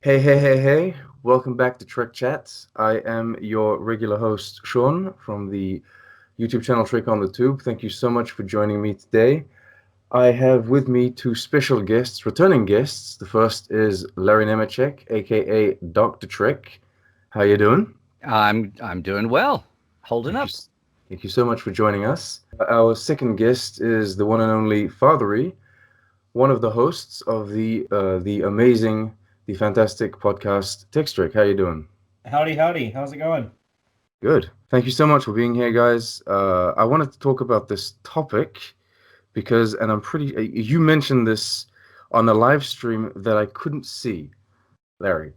Hey, hey, hey, hey. Welcome back to Trek Chats. I am your regular host, Sean, from the YouTube channel Trek on the Tube. Thank you so much for joining me today. I have with me two special guests, returning guests. The first is Larry Nemecek, aka Dr. Trek. How you doing? I'm doing well, holding Thank you, up. thank you so much for joining us. Our second guest is the one and only Fatheree, one of the hosts of the amazing, the fantastic podcast Tex-Trek. How you doing? Howdy, howdy. How's it going? Good. Thank you so much for being here, guys. I wanted to talk about this topic because, and I'm pretty, you mentioned this on a live stream that I couldn't see, Larry.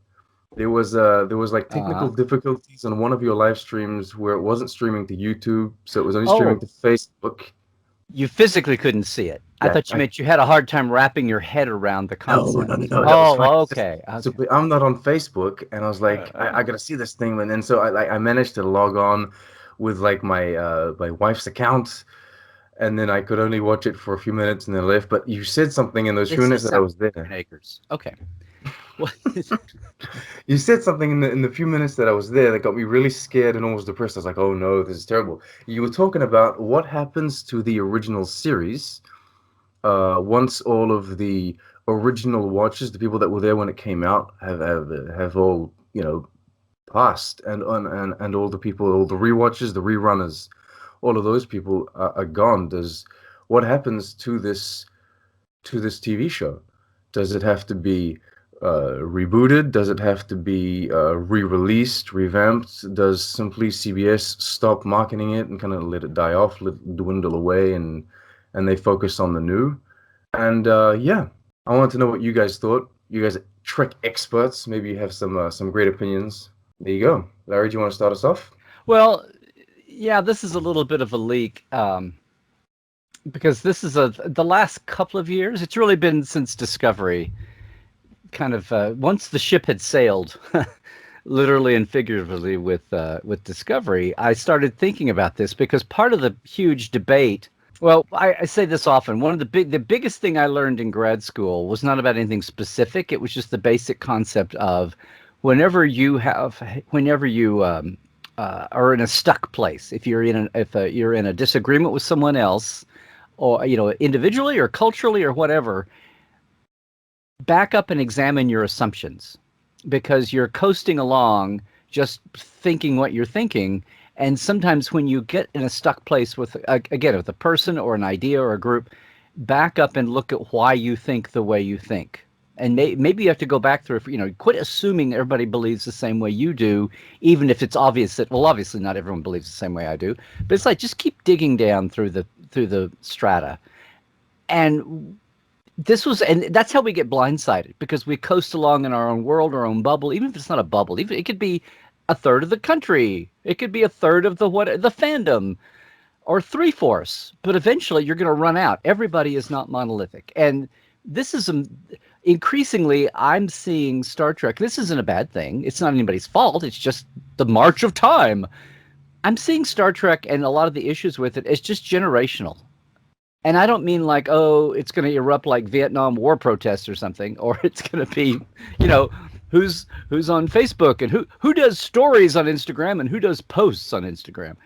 There was like technical Uh-huh. difficulties on one of your live streams where it wasn't streaming to YouTube, so it was only streaming Oh, to Facebook. you physically couldn't see it. I Yeah, thought you meant you had a hard time wrapping your head around the no, no, no, concept. no, that was fine. Oh, It's just okay, okay. simply I'm not on Facebook, and I was like, I gotta see this thing, and then so I managed to log on with like my wife's account, and then I could only watch it for a few minutes and then left. But you said something in those few This minutes is that I sound was there. like acres. Okay. Well, You said something in the few minutes that I was there that got me really scared and almost depressed. I was like, oh no, this is terrible. You were talking about what happens to the original series once all of the original watchers, the people that were there when it came out, have all passed, and all the people, all the rewatchers, the rerunners, all of those people are gone. Does what happens to this TV show? Does it have to be rebooted? Does it have to be re-released, revamped? Does simply CBS stop marketing it and kind of let it die off, let it dwindle away, and they focus on the new? And yeah, I wanted to know what you guys thought. You guys are Trek experts. Maybe you have some great opinions. There you go. Larry, do you want to start us off? well, yeah, this is a little bit of a leak because this is the last couple of years. It's really been since Discovery. Kind of once the ship had sailed, literally and figuratively with Discovery, I started thinking about this because part of the huge debate. Well, I say this often. One of the biggest thing I learned in grad school was not about anything specific. It was just the basic concept of whenever you are in a stuck place. If you're in a disagreement with someone else, or individually or culturally or whatever, back up and examine your assumptions because you're coasting along just thinking what you're thinking. And sometimes when you get in a stuck place with, again, with a person or an idea or a group, back up and look at why you think the way you think. And maybe you have to go back through, quit assuming everybody believes the same way you do, even if it's obvious that, well, obviously not everyone believes the same way I do. But it's like, just keep digging down through the strata. And and that's how we get blindsided because we coast along in our own world, our own bubble. Even if it's not a bubble, even it could be a third of the country, it could be a third of the fandom, or three-fourths. But eventually, you're going to run out. Everybody is not monolithic, and this is increasingly I'm seeing Star Trek. This isn't a bad thing. It's not anybody's fault. It's just the march of time. I'm seeing Star Trek and a lot of the issues with it is just generational. And I don't mean like, oh, it's going to erupt like Vietnam War protests or something, or it's going to be, you know, who's on Facebook and who does stories on Instagram and who does posts on Instagram.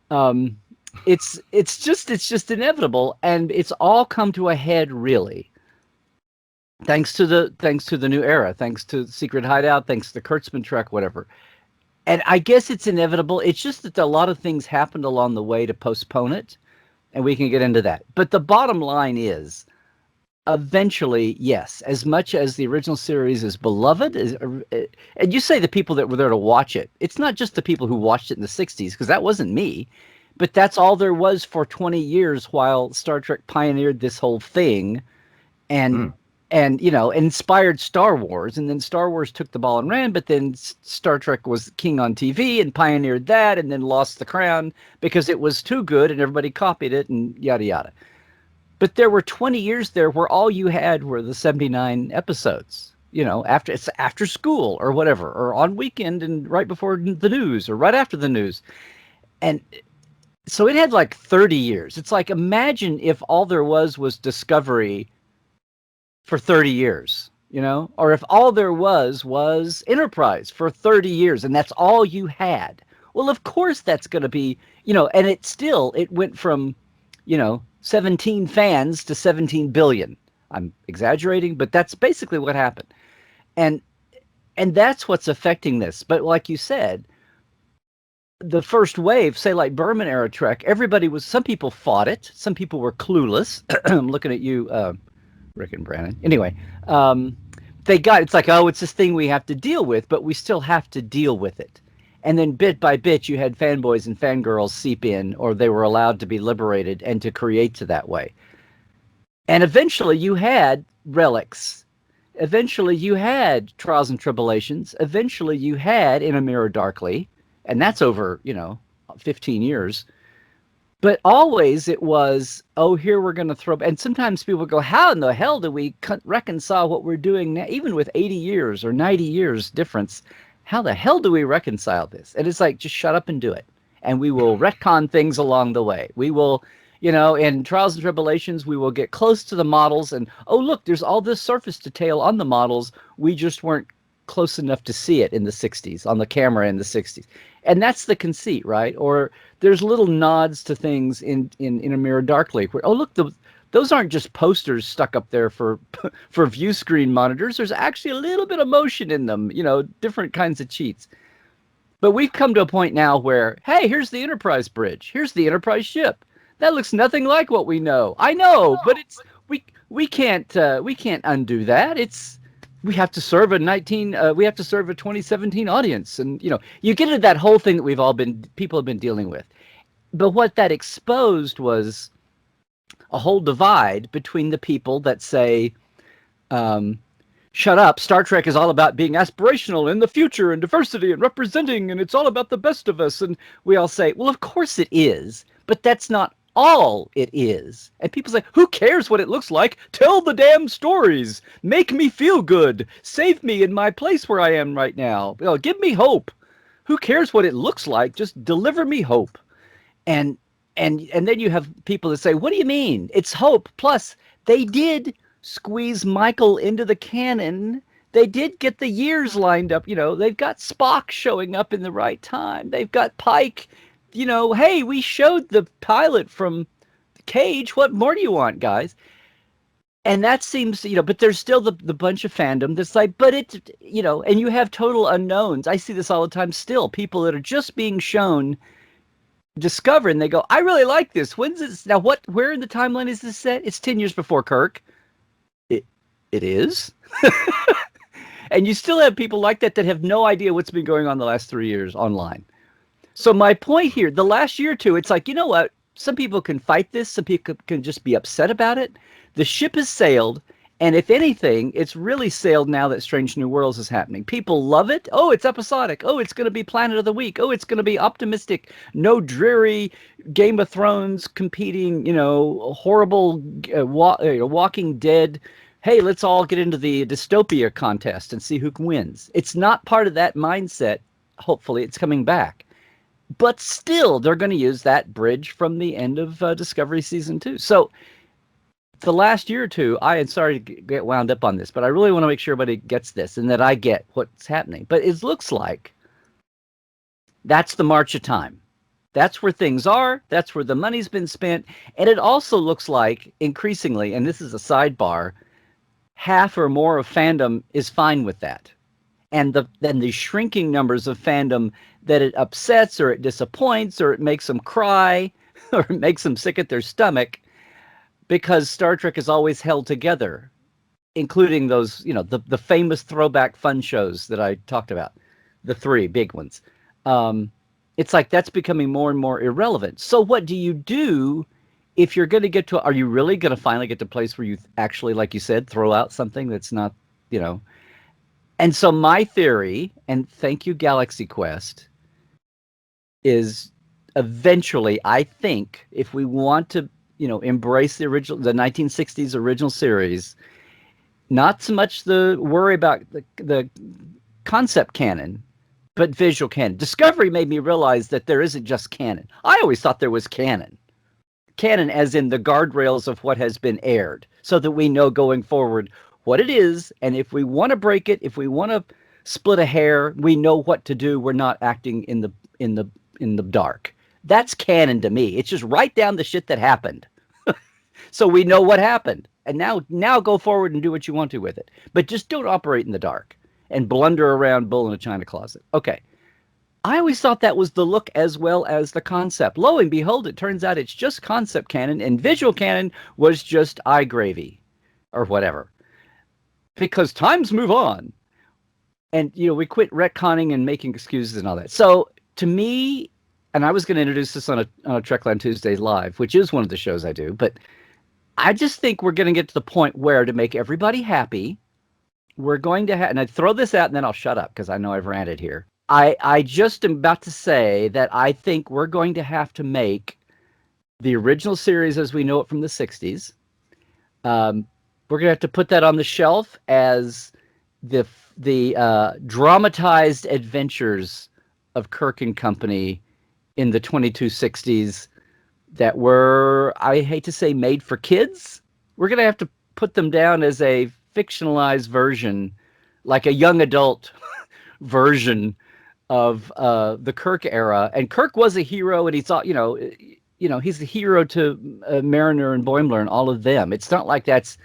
Um, it's just inevitable, and it's all come to a head really, thanks to the new era, thanks to Secret Hideout, thanks to the Kurtzman Trek, whatever. And I guess it's inevitable. It's just that a lot of things happened along the way to postpone it, and we can get into that. But the bottom line is, eventually, yes, as much as the original series is beloved, and you say the people that were there to watch it, it's not just the people who watched it in the 60s, because that wasn't me, but that's all there was for 20 years while Star Trek pioneered this whole thing and Mm. inspired Star Wars, and then Star Wars took the ball and ran, but then Star Trek was king on TV and pioneered that, and then lost the crown because it was too good and everybody copied it and yada yada. But there were 20 years there where all you had were the 79 episodes. After school or whatever, or on weekend and right before the news or right after the news. And so it had like 30 years. It's like, imagine if all there was Discovery for 30 years. or if all there was Enterprise for 30 years and that's all you had. Well, of course that's going to be, and it went from, 17 fans to 17 billion. I'm exaggerating, but that's basically what happened. And and that's what's affecting this. But like you said, the first wave, say like Berman era Trek, some people fought it. Some people were clueless. I'm looking at you, Rick and Brandon. Anyway, it's like, oh, it's this thing we have to deal with, but we still have to deal with it. And then bit by bit, you had fanboys and fangirls seep in, or they were allowed to be liberated and to create to that way. And eventually you had relics. Eventually you had Trials and Tribulations. Eventually you had In a Mirror Darkly. And that's over, 15 years. But always it was, oh, here we're going to throw. And sometimes people go, how in the hell do we reconcile what we're doing now, even with 80 years or 90 years difference? How the hell do we reconcile this? And it's like, just shut up and do it. And we will retcon things along the way. We will, in Trials and Tribulations, we will get close to the models. And, oh, look, there's all this surface detail on the models. We just weren't close enough to see it in the 60s, on the camera in the 60s. And that's the conceit, right? Or there's little nods to things in A Mirror Darkly where, oh, look, those aren't just posters stuck up there for view screen monitors. There's actually a little bit of motion in them, different kinds of cheats. But we've come to a point now where, hey, here's the Enterprise bridge. Here's the Enterprise ship. That looks nothing like what we know. I know, but we can't undo that. We have to serve a 2017 audience. And, you get into that whole thing that people have been dealing with. But what that exposed was a whole divide between the people that say, shut up, Star Trek is all about being aspirational in the future and diversity and representing, and it's all about the best of us. And we all say, well, of course it is, but that's not all it is. And people say, who cares what it looks like? Tell the damn stories. Make me feel good. Save me in my place where I am right now. Give me hope. Who cares what it looks like? Just deliver me hope. And then you have people that say, what do you mean? It's hope. Plus, they did squeeze Michael into the canon. They did get the years lined up. They've got Spock showing up in the right time. They've got Pike. Hey, we showed the pilot from Cage. What more do you want, guys? And that seems, but there's still the bunch of fandom that's like, but it, and you have total unknowns. I see this all the time still. People that are just being shown Discover, and they go, I really like this. When's this? Now, where in the timeline is this set? It's 10 years before Kirk. It is. And you still have people like that have no idea what's been going on the last 3 years online. So my point here, the last year or two, it's like, you know what? Some people can fight this. Some people can just be upset about it. The ship has sailed. And if anything, it's really sailed now that Strange New Worlds is happening. People love it. Oh, it's episodic. Oh, it's going to be Planet of the Week. Oh, it's going to be optimistic. No dreary Game of Thrones competing, horrible Walking Dead. Hey, let's all get into the dystopia contest and see who wins. It's not part of that mindset. Hopefully, it's coming back. But still, they're going to use that bridge from the end of Discovery Season 2. So the last year or two, I am sorry to get wound up on this, but I really want to make sure everybody gets this and that I get what's happening. But it looks like that's the march of time. That's where things are. That's where the money's been spent. And it also looks like increasingly, and this is a sidebar, half or more of fandom is fine with that. And then the shrinking numbers of fandom that it upsets or it disappoints or it makes them cry or it makes them sick at their stomach, because Star Trek is always held together, including those, the famous throwback fun shows that I talked about, the three big ones. It's like that's becoming more and more irrelevant. So what do you do if you're going to get to, are you really going to finally get to a place where you actually, like you said, throw out something that's not, And so my theory, and thank you, Galaxy Quest, is eventually, I think, if we want to, embrace the 1960s original series, not so much the worry about the concept canon, but visual canon. Discovery made me realize that there isn't just canon. I always thought there was canon. Canon as in the guardrails of what has been aired, so that we know going forward what it is, and if we want to break it, if we want to split a hair, we know what to do. We're not acting in the dark. That's canon to me. It's just write down the shit that happened, so we know what happened, and now go forward and do what you want to with it. But just don't operate in the dark and blunder around bull in a china closet. Okay. I always thought that was the look as well as the concept. Lo and behold, it turns out it's just concept canon, and visual canon was just eye gravy or whatever. Because times move on. And, we quit retconning and making excuses and all that. So, to me, and I was going to introduce this on a Trekland Tuesdays Live, which is one of the shows I do, but I just think we're going to get to the point where, to make everybody happy, we're going to have, and I throw this out and then I'll shut up because I know I've ranted here. I just am about to say that I think we're going to have to make the original series as we know it from the 60s. We're going to have to put that on the shelf as the dramatized adventures of Kirk and company in the 2260s that were, I hate to say, made for kids. We're going to have to put them down as a fictionalized version, like a young adult version of the Kirk era. And Kirk was a hero, and he's he's the hero to Mariner and Boimler and all of them. It's not like that's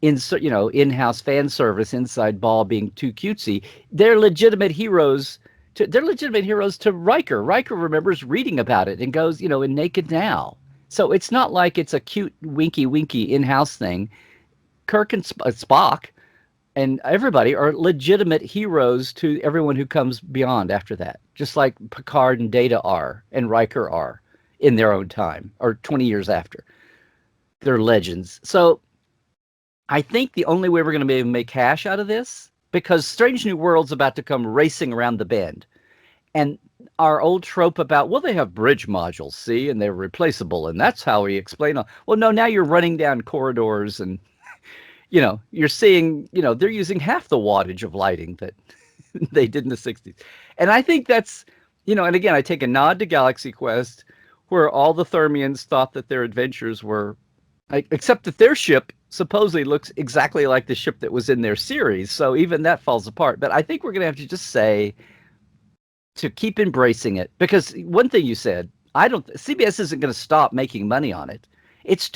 in-house fan service, inside ball being too cutesy. They're legitimate heroes. They're legitimate heroes to Riker. Riker remembers reading about it and goes, in Naked Now. So it's not like it's a cute, winky in-house thing. Kirk and Spock and everybody are legitimate heroes to everyone who comes beyond after that, just like Picard and Data are, and Riker are in their own time, or 20 years after. They're legends. So I think the only way we're going to be able to make cash out of this, because Strange New World's about to come racing around the bend, and our old trope about, well, they have bridge modules, see, and they're replaceable, and that's how we explain all. Well, no, now you're running down corridors and you're seeing, they're using half the wattage of lighting that they did in the 60s. And I think that's, and again, I take a nod to Galaxy Quest, where all the Thermians thought that their adventures were, except that their ship supposedly looks exactly like the ship that was in their series. So even that falls apart. But I think we're going to have to just say, to keep embracing it, because one thing you said, CBS isn't going to stop making money on it. It's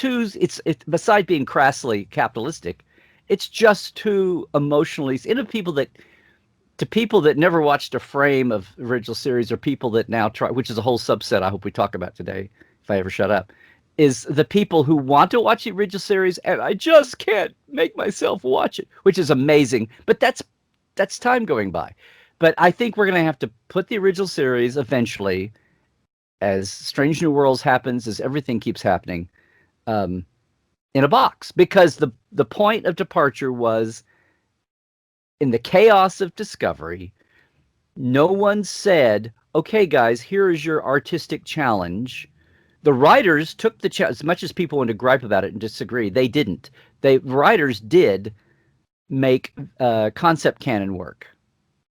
beside being crassly capitalistic, it's just too emotionally to people that never watched a frame of original series, or people that now try, which is a whole subset I hope we talk about today, if I ever shut up, is the people who want to watch the original series, and I just can't make myself watch it, which is amazing. But that's time going by. But I think we're going to have to put the original series eventually, as Strange New Worlds happens, as everything keeps happening, in a box, because the point of departure was, in the chaos of Discovery, no one said, okay, guys, here is your artistic challenge. The writers took the challenge. As much as people want to gripe about it and disagree, they didn't. The writers did make concept canon work.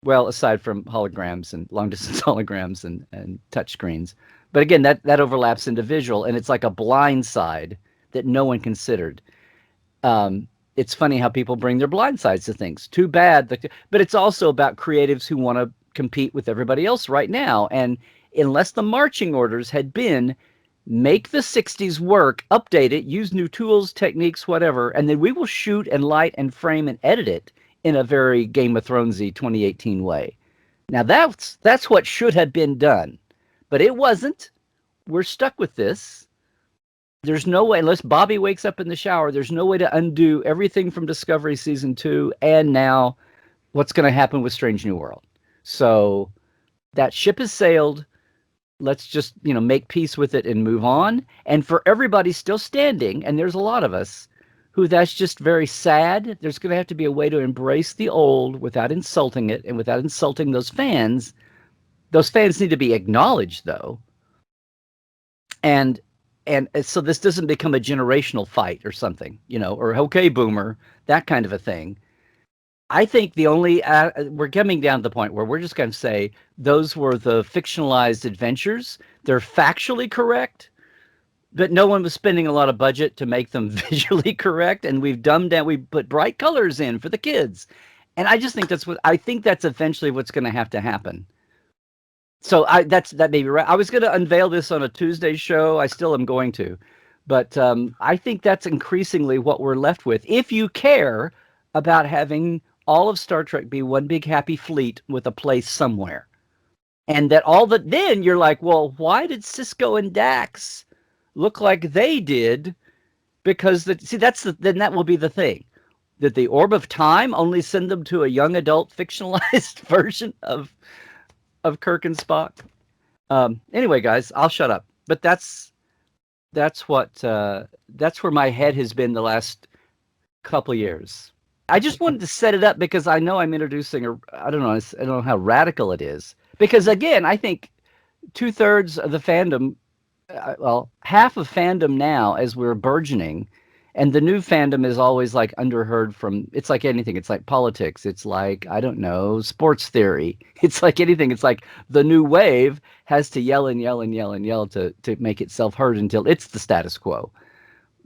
Well, aside from holograms and long-distance holograms and touchscreens. But again, that overlaps into visual, and it's like a blind side that no one considered. It's funny how people bring their blind sides to things. Too bad. But it's also about creatives who want to compete with everybody else right now. And unless the marching orders had been, make the 60s work, update it, use new tools, techniques, whatever, and then we will shoot and light and frame and edit it in a very Game of Thronesy 2018 way. Now that's what should have been done. But it wasn't. We're stuck with this. There's no way, unless Bobby wakes up in the shower, there's no way to undo everything from Discovery Season 2 and now what's going to happen with Strange New World. So that ship has sailed. Let's just, make peace with it and move on. And for everybody still standing, and there's a lot of us, who that's just very sad, there's going to have to be a way to embrace the old without insulting it and without insulting those fans. Those fans need to be acknowledged, though. And so this doesn't become a generational fight or something, or okay, boomer, that kind of a thing. I think the only, we're coming down to the point where we're just going to say those were the fictionalized adventures. They're factually correct. but no one was spending a lot of budget to make them visually correct, and we've dumbed down. We put bright colors in for the kids, and I just think that's eventually what's going to have to happen. So that may be right. I was going to unveil this on a Tuesday show. I still am going to, but I think that's increasingly what we're left with. If you care about having all of Star Trek be one big happy fleet with a place somewhere, and that then you're like, well, why did Cisco and Dax look like they did? Because then that will be the thing. Did the orb of time only send them to a young adult fictionalized version of Kirk and Spock? Anyway, guys, I'll shut up. But that's where my head has been the last couple years. I just wanted to set it up because I know I'm introducing I don't know how radical it is. Because again, I think 2/3 of the fandom, half of fandom now as we're burgeoning, and the new fandom is always like underheard from. It's like anything. It's like politics. It's like, I don't know, sports theory. It's like anything. It's like the new wave has to yell and yell and yell and yell to make itself heard until it's the status quo.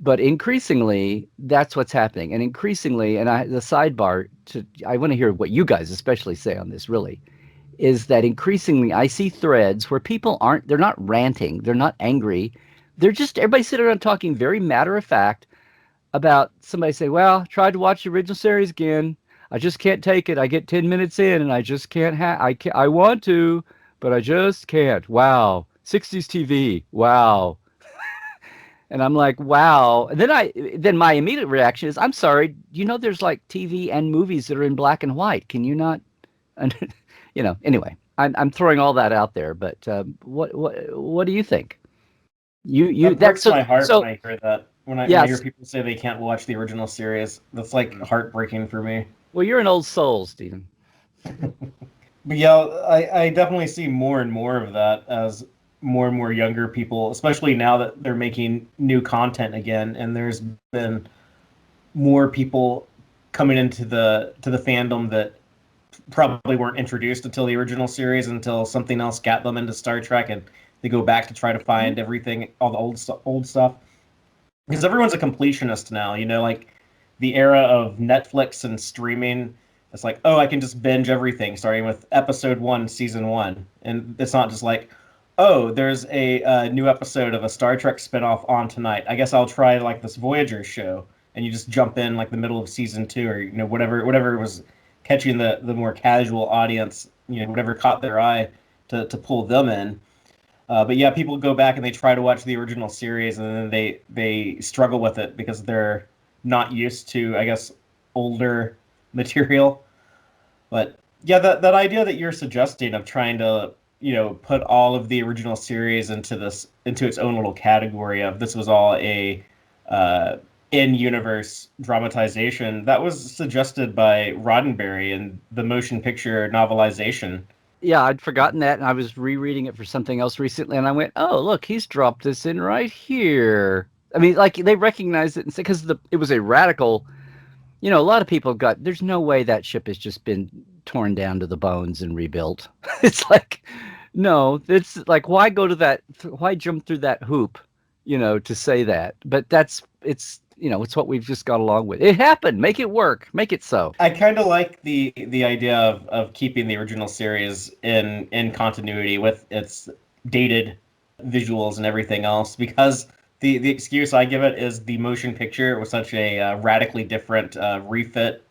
But increasingly, that's what's happening. And increasingly, the sidebar, I want to hear what you guys especially say on this, really, is that increasingly I see threads where people they're not ranting, they're not angry. They're just, everybody sitting around talking very matter of fact about somebody say, well, tried to watch the original series again. I just can't take it. I get 10 minutes in and I just can't I want to, but I just can't. Wow. 60s TV. Wow. And I'm like, wow. And then my immediate reaction is, I'm sorry, there's like TV and movies that are in black and white. Can you not, anyway, I'm throwing all that out there, but what do you think? That breaks my heart when I hear that. When I hear people say they can't watch the original series, that's like heartbreaking for me. Well, you're an old soul, Stephen. But yeah, I definitely see more and more of that as more and more younger people, especially now that they're making new content again, and there's been more people coming into the fandom that probably weren't introduced until the original series, until something else got them into Star Trek, and they go back to try to find everything, all the old stuff. Because everyone's a completionist now, like the era of Netflix and streaming. It's like, oh, I can just binge everything, starting with episode 1, season 1. And it's not just like, oh, there's a new episode of a Star Trek spinoff on tonight. I guess I'll try like this Voyager show. And you just jump in like the middle of season 2, or whatever was catching the more casual audience, whatever caught their eye to pull them in. But yeah, people go back and they try to watch the original series, and then they struggle with it because they're not used to, I guess, older material. But yeah, that idea that you're suggesting of trying to, put all of the original series into its own little category of this was all a in-universe dramatization, that was suggested by Roddenberry in the motion picture novelization. Yeah, I'd forgotten that, and I was rereading it for something else recently, and I went, oh, look, he's dropped this in right here. I mean, like, they recognized it and said, because it was a radical, a lot of people there's no way that ship has just been torn down to the bones and rebuilt. It's like, no, it's like, why jump through that hoop, to say that? But it's what we've just got along with. It happened. Make it work. Make it so. I kind of like the idea of keeping the original series in continuity with its dated visuals and everything else, because the excuse I give it is the motion picture was such a radically different refit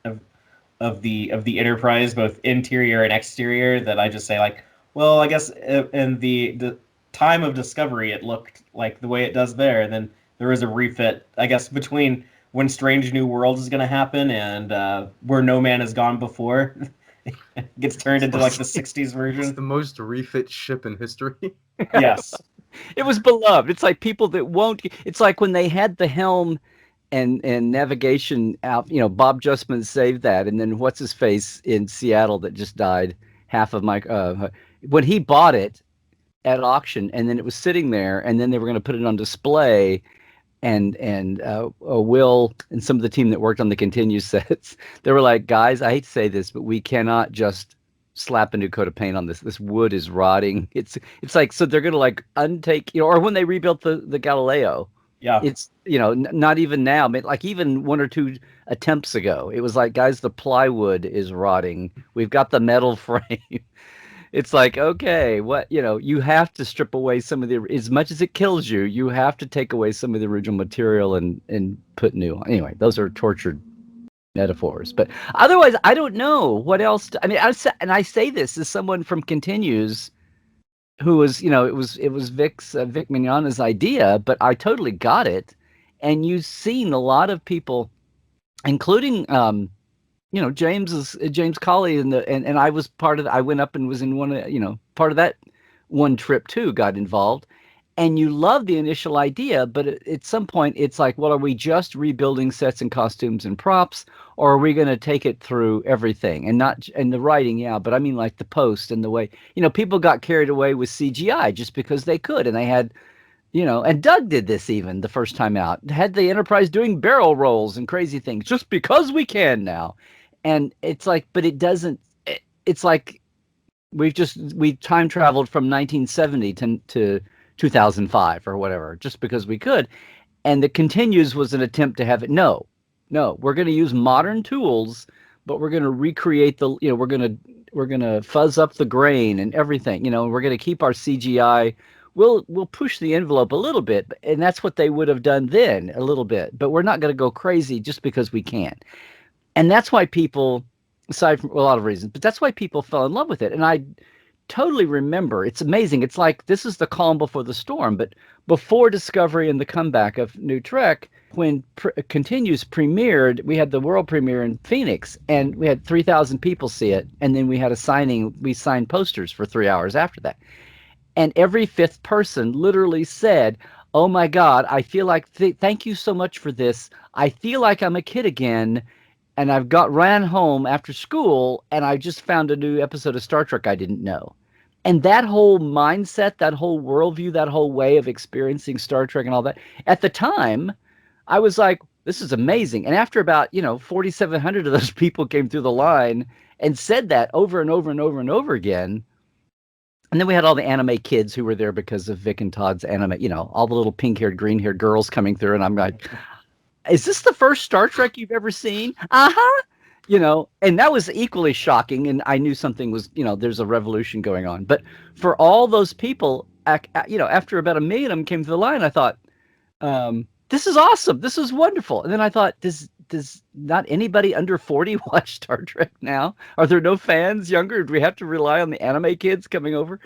of the Enterprise, both interior and exterior, that I just say, like, well, I guess in the time of Discovery it looked like the way it does there, and then there is a refit, I guess, between when Strange New Worlds is going to happen and Where No Man Has Gone Before. It gets turned into like the 60s version. It's the most refit ship in history. Yes. It was beloved. It's like people that won't. It's like when they had the helm and navigation out. Bob Justman saved that, and then what's his face in Seattle that just died. Half of my when he bought it at auction, and then it was sitting there, and then they were going to put it on display. And Will and some of the team that worked on the Continue sets, they were like, guys, I hate to say this, but we cannot just slap a new coat of paint on this. This wood is rotting. It's like, so they're gonna like untake, or when they rebuilt the Galileo, Yeah. it's, not even now, I mean, like even one or two attempts ago, it was like, guys, the plywood is rotting. We've got the metal frame. It's like, okay, what, you have to strip away some of the, as much as it kills you, you have to take away some of the original material and put new on. Anyway, those are tortured metaphors. But otherwise, I don't know what else. I mean, I say this as someone from Continues, who was, it was Vic Mignogna's idea, but I totally got it. And you've seen a lot of people, including James Colley, and I was part of I went up and was in one of, part of that one trip too, got involved. And you love the initial idea, but at some point it's like, well, are we just rebuilding sets and costumes and props, or are we going to take it through everything? And not, and the writing, yeah, but I mean like the post and the way, people got carried away with CGI just because they could, and they had, and Doug did this even the first time out, had the Enterprise doing barrel rolls and crazy things just because we can now. And it's like, but it doesn't, it's like we time traveled from 1970 to 2005 or whatever, just because we could. And the Continues was an attempt to have it. No, we're going to use modern tools, but we're going to recreate we're going to fuzz up the grain and everything, we're going to keep our CGI. We'll push the envelope a little bit, and that's what they would have done then, a little bit, but we're not going to go crazy just because we can. And that's why people, aside from a lot of reasons, but that's why people fell in love with it. And I totally remember, it's amazing. It's like, this is the calm before the storm, but before Discovery and the comeback of New Trek, when Continues premiered, we had the world premiere in Phoenix, and we had 3,000 people see it. And then we had a signing, we signed posters for 3 hours after that. And every fifth person literally said, oh my God, I feel like, thank you so much for this. I feel like I'm a kid again. And ran home after school, and I just found a new episode of Star Trek I didn't know. And that whole mindset, that whole worldview, that whole way of experiencing Star Trek and all that, at the time, I was like, this is amazing. And after about, 4,700 of those people came through the line and said that over and over and over and over again. And then we had all the anime kids who were there because of Vic and Todd's anime, all the little pink-haired, green-haired girls coming through. And I'm like, is this the first Star Trek you've ever seen? Uh-huh. And that was equally shocking. And I knew something was, there's a revolution going on. But for all those people, after about 1 million of them came to the line, I thought, this is awesome. This is wonderful. And then I thought, does not anybody under 40 watch Star Trek now? Are there no fans younger? Do we have to rely on the anime kids coming over?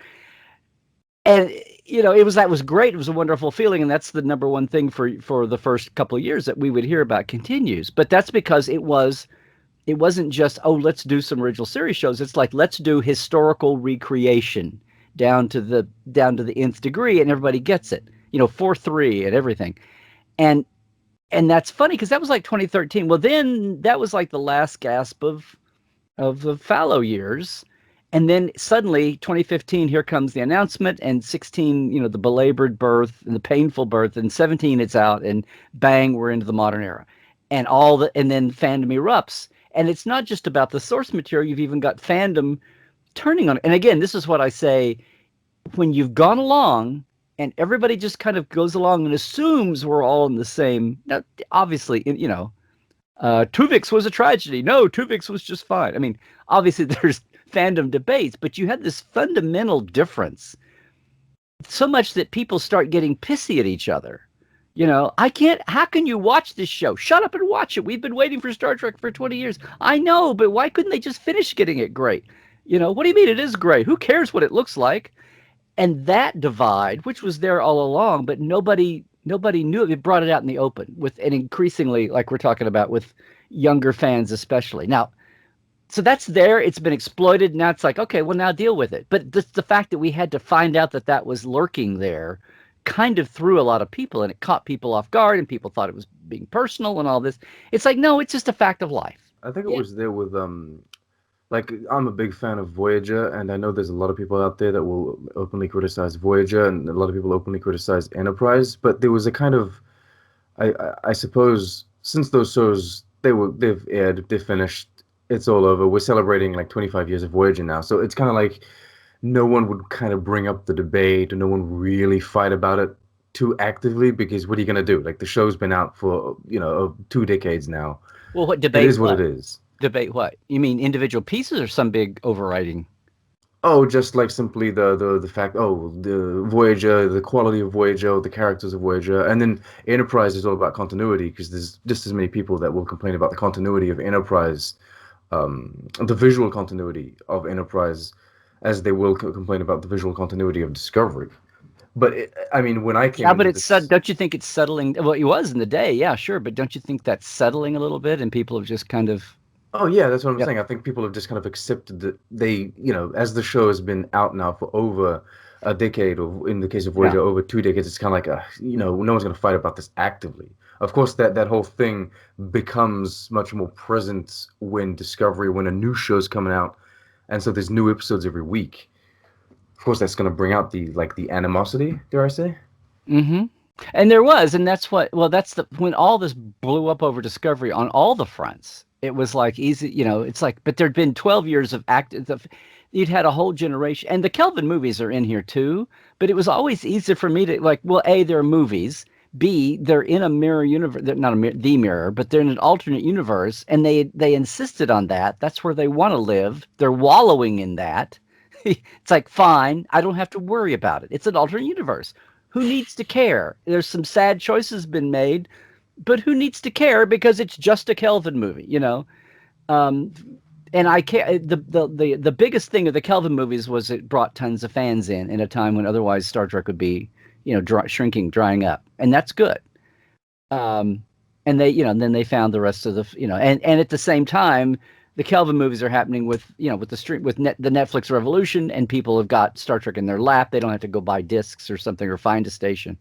And that was great. It was a wonderful feeling, and that's the number one thing for the first couple of years that we would hear about Continues. But that's because it wasn't just, oh, let's do some original series shows. It's like, let's do historical recreation down to the nth degree, and everybody gets it. 4-3 and everything, and that's funny because that was like 2013. Well, then that was like the last gasp of the fallow years. And then suddenly, 2015, here comes the announcement, and 16, the belabored birth and the painful birth, and 17, it's out, and bang, we're into the modern era, and then fandom erupts. And it's not just about the source material; you've even got fandom turning on it. And again, this is what I say: when you've gone along, and everybody just kind of goes along and assumes we're all in the same. Now, obviously, Tuvix was a tragedy. No, Tuvix was just fine. I mean, obviously, there's fandom debates, but you had this fundamental difference, so much that people start getting pissy at each other. How can you watch this show? Shut up and watch it. We've been waiting for Star Trek for 20 years. I know, but why couldn't they just finish getting it great? What do you mean it is great? Who cares what it looks like? And that divide, which was there all along, but nobody knew it. It brought it out in the open and increasingly, like we're talking about, with younger fans especially. Now, so that's there. It's been exploited. Now it's like, okay, well, now deal with it. But the fact that we had to find out that was lurking there kind of threw a lot of people, and it caught people off guard, and people thought it was being personal and all this. It's like, no, it's just a fact of life. I think it was there with like, I'm a big fan of Voyager, and I know there's a lot of people out there that will openly criticize Voyager, and a lot of people openly criticize Enterprise. But there was a kind of, I suppose, since those shows they've aired, they're finished. It's all over. We're celebrating like 25 years of Voyager now, so it's kind of like no one would kind of bring up the debate, and no one really fight about it too actively because what are you gonna do? Like the show's been out for 2 decades now. Well, what It debate? is what it What is. debate? What you mean? Individual pieces or some big overriding? Oh, just like simply the fact, the Voyager, the quality of Voyager, the characters of Voyager, and then Enterprise is all about continuity because there's just as many people that will complain about the continuity of Enterprise, the visual continuity of Enterprise, as they will complain about the visual continuity of Discovery. But I mean, when I came Yeah, but into it's this, don't you think it's settling? Well, it was in the day, yeah, sure, but don't you think that's settling a little bit, and people have just kind of, oh yeah, that's what I'm yep, saying. I think people have just kind of accepted that as the show has been out now for over a decade, or in the case of yeah. Voyager, over 2 decades, it's kind of like no one's going to fight about this actively. Of course, that whole thing becomes much more present when Discovery, when a new show's coming out, and so there's new episodes every week. Of course, that's going to bring out the animosity, dare I say? Mm-hmm. And there was, and that's what. Well, that's the when all this blew up over Discovery on all the fronts. It was like easy, it's like, but there'd been 12 years of active. You'd had a whole generation, and the Kelvin movies are in here too. But it was always easier for me to like, well, A, they're movies. B, they're in a mirror universe. They're not the mirror, but they're in an alternate universe, and they insisted on that. That's where they want to live. They're wallowing in that. It's like, fine, I don't have to worry about it. It's an alternate universe. Who needs to care? There's some sad choices been made, but who needs to care because it's just a Kelvin movie. Um, and I can't. The biggest thing of the Kelvin movies was it brought tons of fans in a time when otherwise Star Trek would be, shrinking, drying up, and that's good. Um, and then they found the rest of and at the same time, the Kelvin movies are happening with the stream the Netflix revolution, and people have got Star Trek in their lap. They don't have to go buy discs or something or find a station,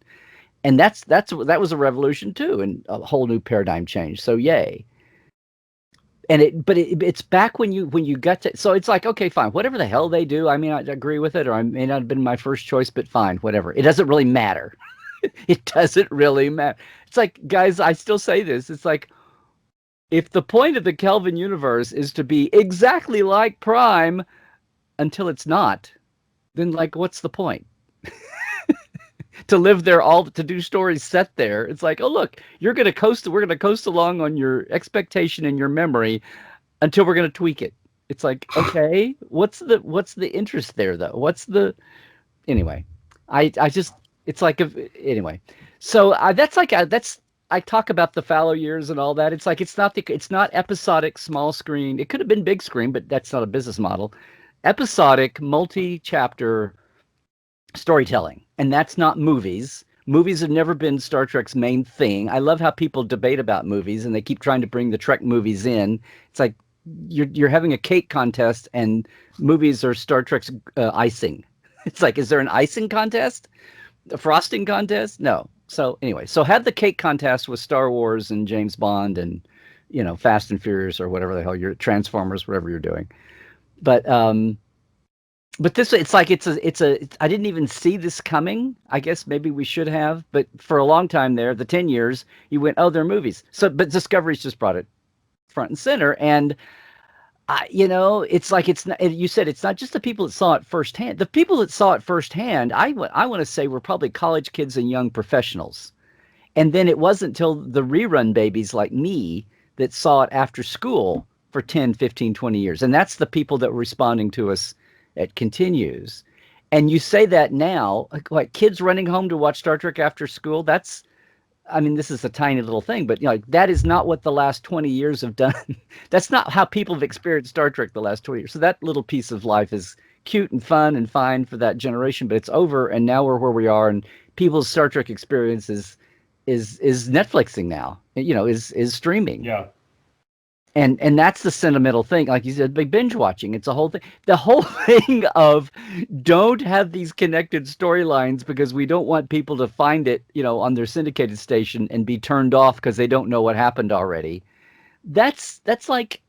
and that was a revolution too, and a whole new paradigm change. So yay. It's back when you got to, so it's like, okay, fine, whatever the hell they do, I may not agree with it, or I may not have been my first choice, but fine, whatever. It doesn't really matter. It doesn't really matter. It's like, guys, I still say this. It's like, if the point of the Kelvin universe is to be exactly like Prime until it's not, then like, what's the point? To live there to do stories set there. It's like, oh look, we're gonna coast along on your expectation and your memory until we're gonna tweak it. It's like, okay, what's the interest there though? Anyway? I just it's like anyway. So I talk about the fallow years and all that. It's like it's not episodic small screen. It could have been big screen, but that's not a business model. Episodic multi-chapter storytelling, and that's not movies. Movies have never been Star Trek's main thing. I love how people debate about movies and they keep trying to bring the Trek movies in. It's like you're having a cake contest and movies are Star Trek's icing. It's like, is there an icing contest? A frosting contest? No. So anyway, so have the cake contest with Star Wars and James Bond and Fast and Furious or whatever the hell you're Transformers, whatever you're doing. But this, it's like I didn't even see this coming. I guess maybe we should have, but for a long time there, the 10 years, you went, oh, they're movies. So, but Discovery's just brought it front and center. And it's like, it's not, you said it's not just the people that saw it firsthand. The people that saw it firsthand, I want to say, were probably college kids and young professionals. And then it wasn't until the rerun babies like me that saw it after school for 10, 15, 20 years. And that's the people that were responding to us. It continues. And you say that now, like kids running home to watch Star Trek after school, I mean, this is a tiny little thing, but that is not what the last 20 years have done. That's not how people have experienced Star Trek the last 20 years. So that little piece of life is cute and fun and fine for that generation, but it's over, and now we're where we are, and people's Star Trek experience is Netflixing now. Is streaming. Yeah. And that's the sentimental thing, like you said, big binge watching. It's a whole thing. The whole thing of don't have these connected storylines because we don't want people to find it, on their syndicated station and be turned off because they don't know what happened already. That's like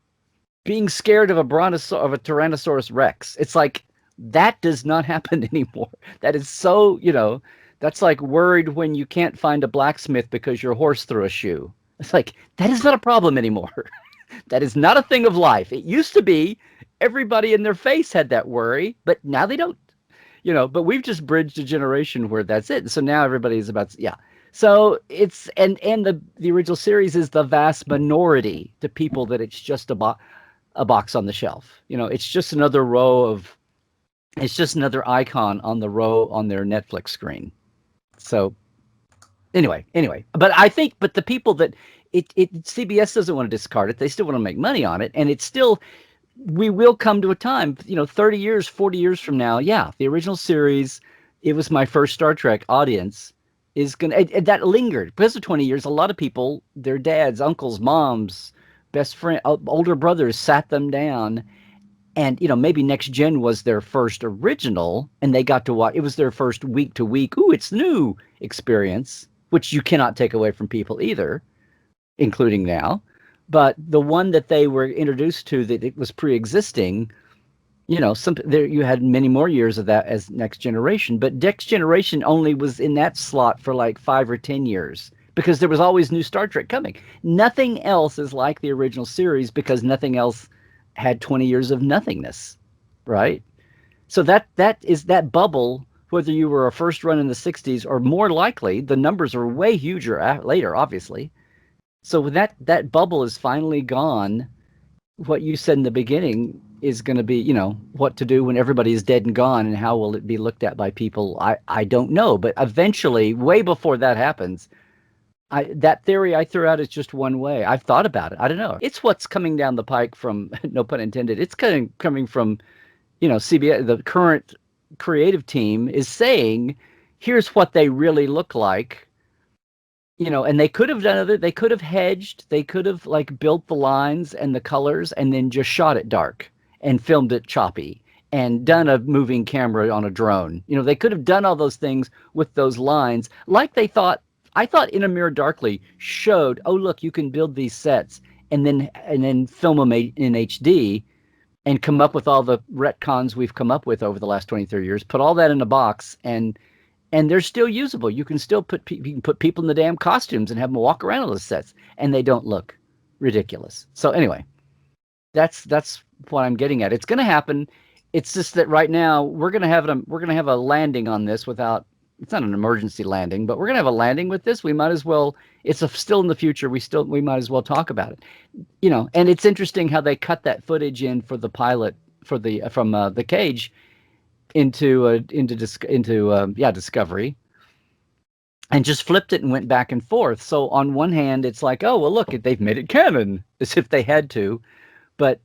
being scared of a Tyrannosaurus Rex. It's like that does not happen anymore. That is so, that's like worried when you can't find a blacksmith because your horse threw a shoe. It's like that is not a problem anymore. That is not a thing of life. It used to be everybody in their face had that worry, but now they don't. But we've just bridged a generation where that's it. So now everybody's about, yeah. So it's, and the original series is the vast minority to people that it's just a box on the shelf. It's just another row of, it's just another icon on the row on their Netflix screen. So anyway, but the people that CBS doesn't want to discard it. They still want to make money on it. And it's still, we will come to a time, 30 years, 40 years from now. Yeah. The original series, it was my first Star Trek audience is going to, that lingered because of 20 years. A lot of people, their dads, uncles, moms, best friend, older brothers sat them down. And, maybe Next Gen was their first original and they got to watch, it was their first week to week. Ooh, it's new experience, which you cannot take away from people either, including now. But the one that they were introduced to, that it was pre-existing, there you had many more years of that as Next Generation. But Next Generation only was in that slot for like 5 or 10 years because there was always new Star Trek coming. Nothing else is like the original series because nothing else had 20 years of nothingness, right? So that is that bubble. Whether you were a first run in the 60s or more likely, the numbers are way huger later, obviously. So when that bubble is finally gone, what you said in the beginning is going to be, what to do when everybody is dead and gone, and how will it be looked at by people? I don't know, but eventually, way before that happens, that theory I threw out is just one way. I've thought about it. I don't know. It's what's coming down the pike from, no pun intended. It's coming from, CBS. The current creative team is saying, here's what they really look like. And they could have done they could have hedged, they could have like built the lines and the colors and then just shot it dark and filmed it choppy and done a moving camera on a drone. They could have done all those things with those lines like I thought In a Mirror Darkly showed, oh, look, you can build these sets and then film them in HD and come up with all the retcons we've come up with over the last 20, 30 years, put all that in a box and they're still usable. You can still put people in the damn costumes and have them walk around on those sets, and they don't look ridiculous. So anyway, that's what I'm getting at. It's going to happen. It's just that right now we're going to have a landing on this without. It's not an emergency landing, but we're going to have a landing with this. We might as well. It's still in the future. We might as well talk about it. And it's interesting how they cut that footage in for the pilot from the cage into Discovery, and just flipped it and went back and forth. So on one hand, it's like, oh well, look, they've made it canon, as if they had to, but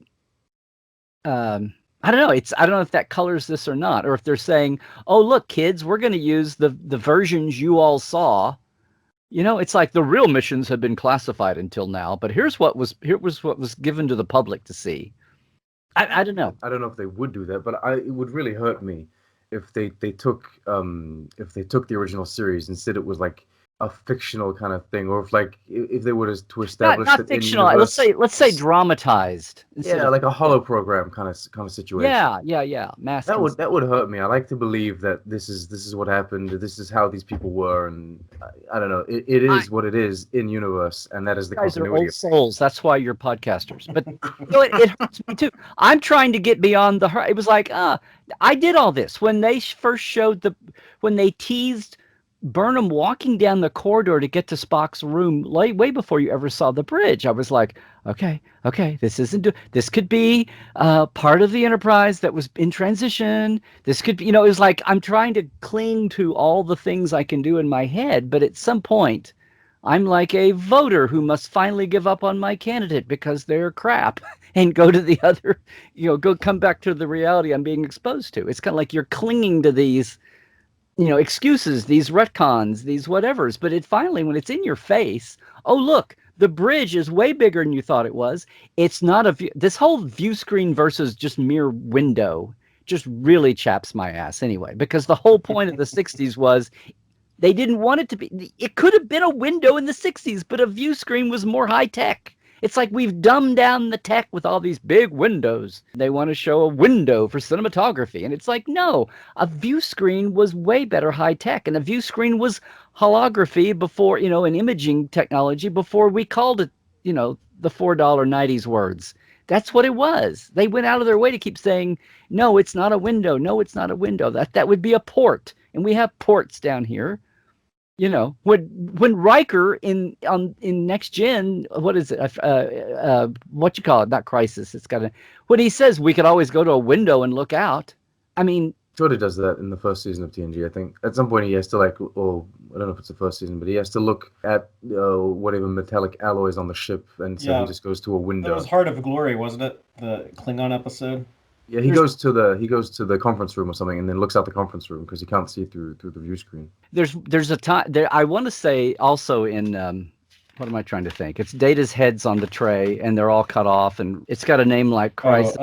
I don't know. I don't know if that colors this or not, or if they're saying, oh look, kids, we're going to use the versions you all saw. It's like the real missions have been classified until now, but here was what was given to the public to see. I don't know. I don't know if they would do that, but it would really hurt me if they took the original series and said it was like a fictional kind of thing, or if they were to establish not fictional. Let's say dramatized. Yeah, like a hollow program kind of situation. Yeah. That would hurt me. I like to believe that this is what happened. This is how these people were, and I don't know. It is what it is in universe, and that is the continuity. Guys are old souls. That's why you're podcasters. But it hurts me too. I'm trying to get beyond the hurt. It was like, I did all this when they first showed when they teased Burnham walking down the corridor to get to Spock's room way before you ever saw the bridge. I was like, okay, this could be part of the Enterprise that was in transition. This could be, it was like I'm trying to cling to all the things I can do in my head, but at some point, I'm like a voter who must finally give up on my candidate because they're crap and go to the other, come back to the reality I'm being exposed to. It's kind of like you're clinging to these excuses, these retcons, these whatevers. But finally, when it's in your face, oh, look, the bridge is way bigger than you thought it was. It's not this whole view screen versus just mere window just really chaps my ass anyway, because the whole point of the 60s was they didn't want it to be, it could have been a window in the 60s, but a view screen was more high tech. It's like we've dumbed down the tech with all these big windows. They want to show a window for cinematography. And it's like, no, a view screen was way better high tech. And a view screen was holography before, an imaging technology before we called it, the $4.90s words. That's what it was. They went out of their way to keep saying, no, it's not a window. No, it's not a window. That would be a port. And we have ports down here. You know, when Riker in Next Gen, what is it? What you call it? Not Crisis. It's got a, when he says we could always go to a window and look out. I mean, Jordy does that in the first season of TNG. I think at some point he has to like, or I don't know if it's the first season, but he has to look at whatever metallic alloys on the ship, and so he just goes to a window. That was Heart of Glory, wasn't it? The Klingon episode. Yeah, he goes to the conference room or something, and then looks out the conference room because he can't see through the view screen. There's a time there. I want to say also in what am I trying to think? It's Data's heads on the tray, and they're all cut off, and it's got a name like Crisis.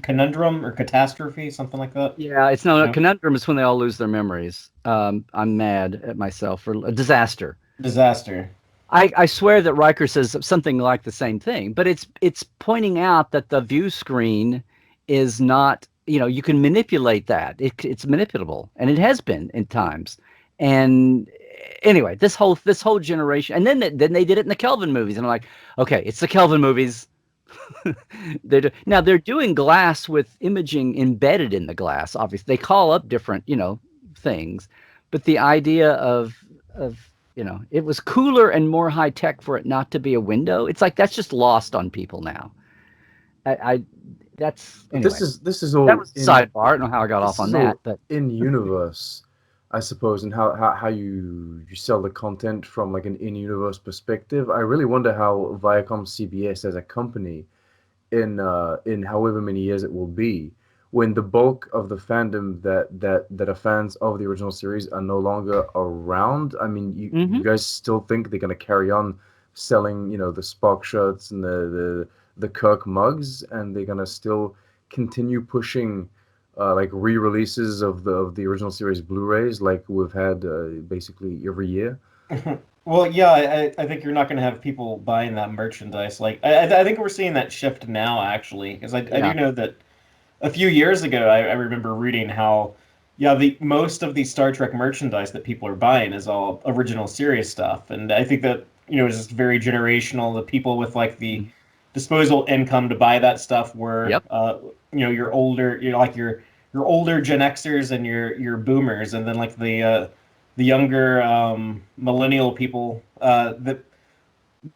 Conundrum or Catastrophe, something like that. Yeah, it's no Conundrum is when they all lose their memories. I'm mad at myself for a disaster. Disaster. I swear that Riker says something like the same thing, but it's pointing out that the view screen is not, you know, you can manipulate that. It's manipulable, and it has been in times. And anyway, this whole generation, and then they did it in the Kelvin movies, and I'm like, okay, it's the Kelvin movies. Now they're doing glass with imaging embedded in the glass. Obviously, they call up different, you know, things, but the idea of you know, it was cooler and more high tech for it not to be a window. It's like that's just lost on people now. That's anyway. This is all that was sidebar. I don't know how I got off on that, but in universe, I suppose, and how you sell the content from like an in-universe perspective. I really wonder how Viacom CBS as a company, in however many years it will be, when the bulk of the fandom that are fans of the original series are no longer around. I mean, you guys still think they're going to carry on selling, you know, the Spock shirts and the Kirk mugs, and they're going to still continue pushing like re-releases of the original series Blu-rays like we've had basically every year? Well, yeah, I think you're not going to have people buying that merchandise. Like, I think we're seeing that shift now, actually, because I do know that a few years ago, I remember reading how, the most of the Star Trek merchandise that people are buying is all original series stuff, and I think that, you know, it's just very generational. The people with like the disposable income to buy that stuff were, you know, your older, you know, like your older Gen Xers and your boomers, and then like the younger millennial people that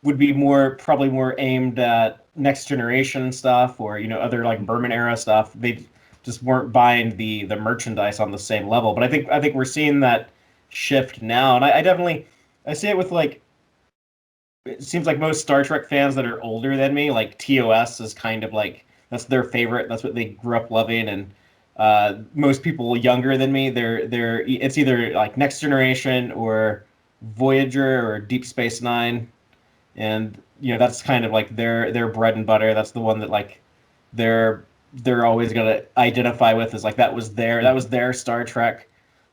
would be probably more aimed at next generation stuff, or, you know, other like Berman era stuff. They just weren't buying the merchandise on the same level. But I think we're seeing that shift now, and I see it with like, it seems like most Star Trek fans that are older than me, like TOS is kind of like, that's their favorite. That's what they grew up loving. And most people younger than me, it's either like Next Generation or Voyager or Deep Space Nine, and, you know, that's kind of like their bread and butter. That's the one that like they're always gonna identify with, is like that was their Star Trek.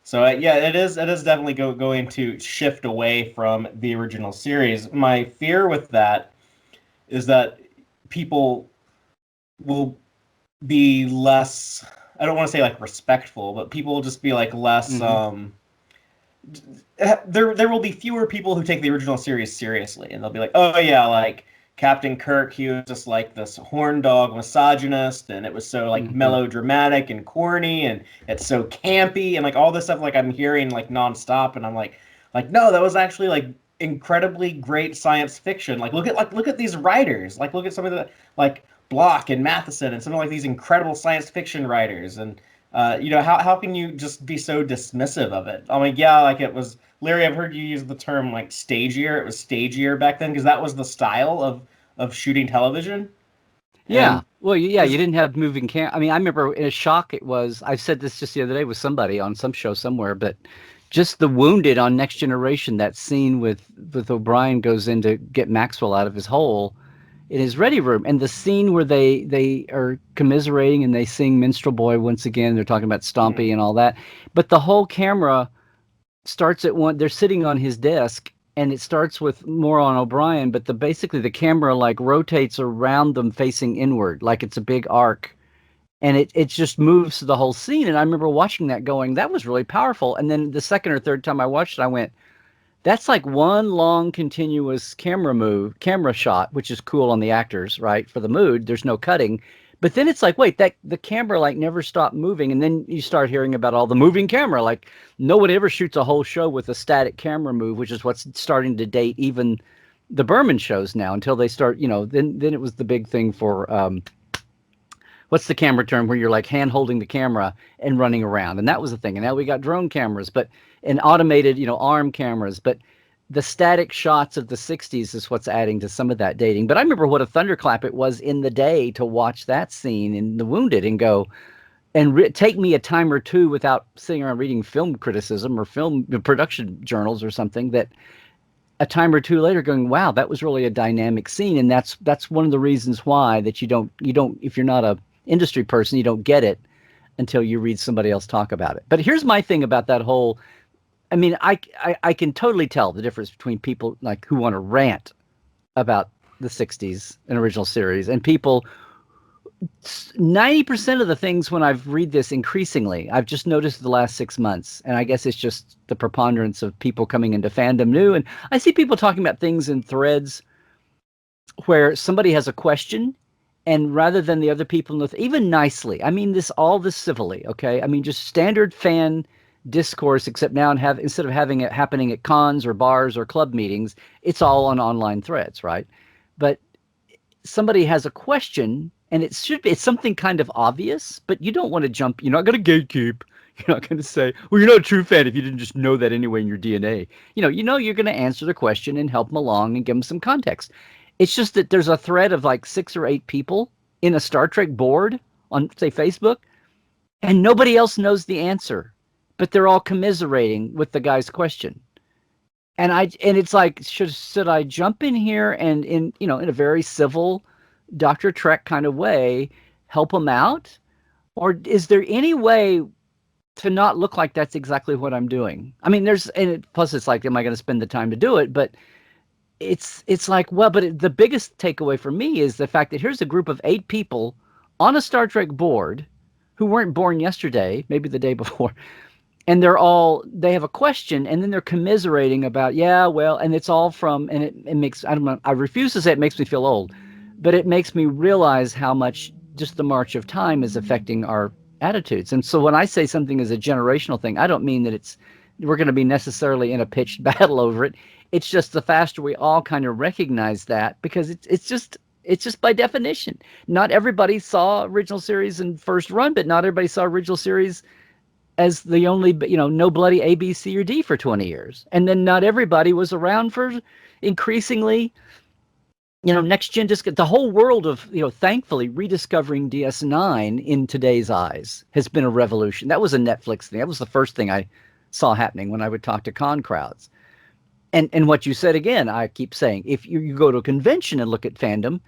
So it is definitely going to shift away from the original series. My fear with that is that people will be less, I don't want to say like respectful, but people will just be like less there will be fewer people who take the original series seriously, and they'll be like, oh yeah, like Captain Kirk, he was just like this horn dog misogynist, and it was so like melodramatic and corny, and it's so campy, and like all this stuff like I'm hearing like nonstop, and I'm like no, that was actually like incredibly great science fiction. Like look at these writers, like look at some of the like Block and Matheson and some of like these incredible science fiction writers, and you know, how can you just be so dismissive of it? I mean, yeah, like it was, Larry, I've heard you use the term like stagier. It was stagier back then because that was the style of shooting television. Yeah. Well, yeah, you didn't have moving I mean, I remember in a shock it was, I said this just the other day with somebody on some show somewhere, but just the Wounded on Next Generation, that scene with O'Brien goes in to get Maxwell out of his hole in his ready room, and the scene where they are commiserating and they sing Minstrel Boy once again, they're talking about Stompy and all that, but the whole camera starts at one, they're sitting on his desk, and it starts with more on O'Brien, but basically the camera like rotates around them facing inward like it's a big arc, and it just moves the whole scene. And I remember watching that going, that was really powerful. And then the second or third time I watched it, I went, That's like one long continuous camera shot, which is cool on the actors, right? For the mood, there's no cutting. But then it's like, wait, that the camera like never stopped moving, and then you start hearing about all the moving camera. Like no one ever shoots a whole show with a static camera move, which is what's starting to date even the Berman shows now. Until they start, then it was the big thing for what's the camera term where you're like hand holding the camera and running around, and that was the thing. And now we got drone cameras, and automated, arm cameras, but the static shots of the 60s is what's adding to some of that dating. But I remember what a thunderclap it was in the day to watch that scene in The Wounded and go and take me a time or two without sitting around reading film criticism or film production journals or something, that a time or two later going, wow, that was really a dynamic scene. And that's one of the reasons why that you don't, if you're not a industry person, you don't get it until you read somebody else talk about it. But here's my thing about that whole, I mean, I can totally tell the difference between people like who want to rant about the 60s and original series and people. 90% of the things when I've read this increasingly, I've just noticed the last 6 months, and I guess it's just the preponderance of people coming into fandom new. And I see people talking about things in threads where somebody has a question, and rather than the other people, even nicely, I mean all this civilly, okay? I mean just standard fan discourse, except now instead of having it happening at cons or bars or club meetings, it's all on online threads, right? But somebody has a question, and it's something kind of obvious, but you don't want to jump. You're not going to gatekeep. You're not going to say, well, you're not a true fan if you didn't just know that anyway in your DNA. You're going to answer the question and help them along and give them some context. It's just that there's a thread of like 6 or 8 people in a Star Trek board on, say, Facebook, and nobody else knows the answer, but they're all commiserating with the guy's question. And it's like, should I jump in here and in a very civil Dr. Trek kind of way, help them out? Or is there any way to not look like that's exactly what I'm doing? I mean, plus it's like, am I going to spend the time to do it? But it's like, well, but the biggest takeaway for me is the fact that here's a group of 8 people on a Star Trek board who weren't born yesterday, maybe the day before, and they have a question, and then they're commiserating about, yeah, well, and it's all from, and it makes, I don't know, I refuse to say it makes me feel old, but it makes me realize how much just the march of time is affecting our attitudes. And so when I say something is a generational thing, I don't mean that we're going to be necessarily in a pitched battle over it. It's just the faster we all kind of recognize that, because it's just by definition. Not everybody saw original series in first run, but not everybody saw original series as the only, no bloody A, B, C, or D for 20 years. And then not everybody was around for increasingly, next gen. Just the whole world of, thankfully rediscovering DS9 in today's eyes has been a revolution. That was a Netflix thing. That was the first thing I saw happening when I would talk to con crowds. And what you said again, I keep saying, if you go to a convention and look at fandom,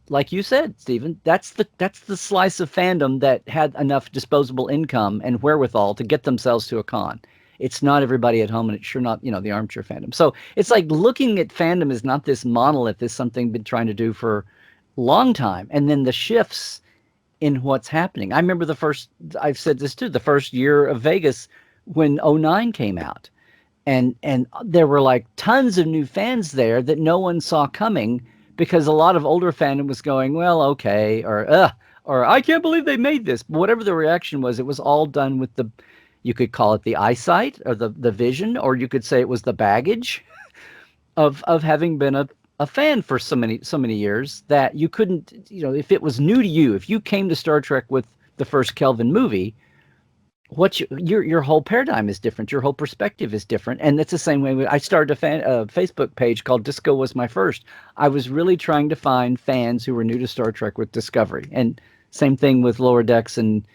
like you said, Stephen, that's the slice of fandom that had enough disposable income and wherewithal to get themselves to a con. It's not everybody at home, and it's sure not, the armchair fandom. So it's like looking at fandom is not this monolith, is something been trying to do for a long time. And then the shifts in what's happening. I remember I've said this too, the first year of Vegas when 09 came out. And there were like tons of new fans there that no one saw coming, because a lot of older fandom was going, well, okay, or I can't believe they made this. But whatever the reaction was, it was all done with you could call it the eyesight or the vision, or you could say it was the baggage of having been a fan for so many years, that you couldn't, if it was new to you, if you came to Star Trek with the first Kelvin movie, your whole paradigm is different. Your whole perspective is different. And it's the same way. I started a Facebook page called Disco Was My First. I was really trying to find fans who were new to Star Trek with Discovery. And same thing with Lower Decks and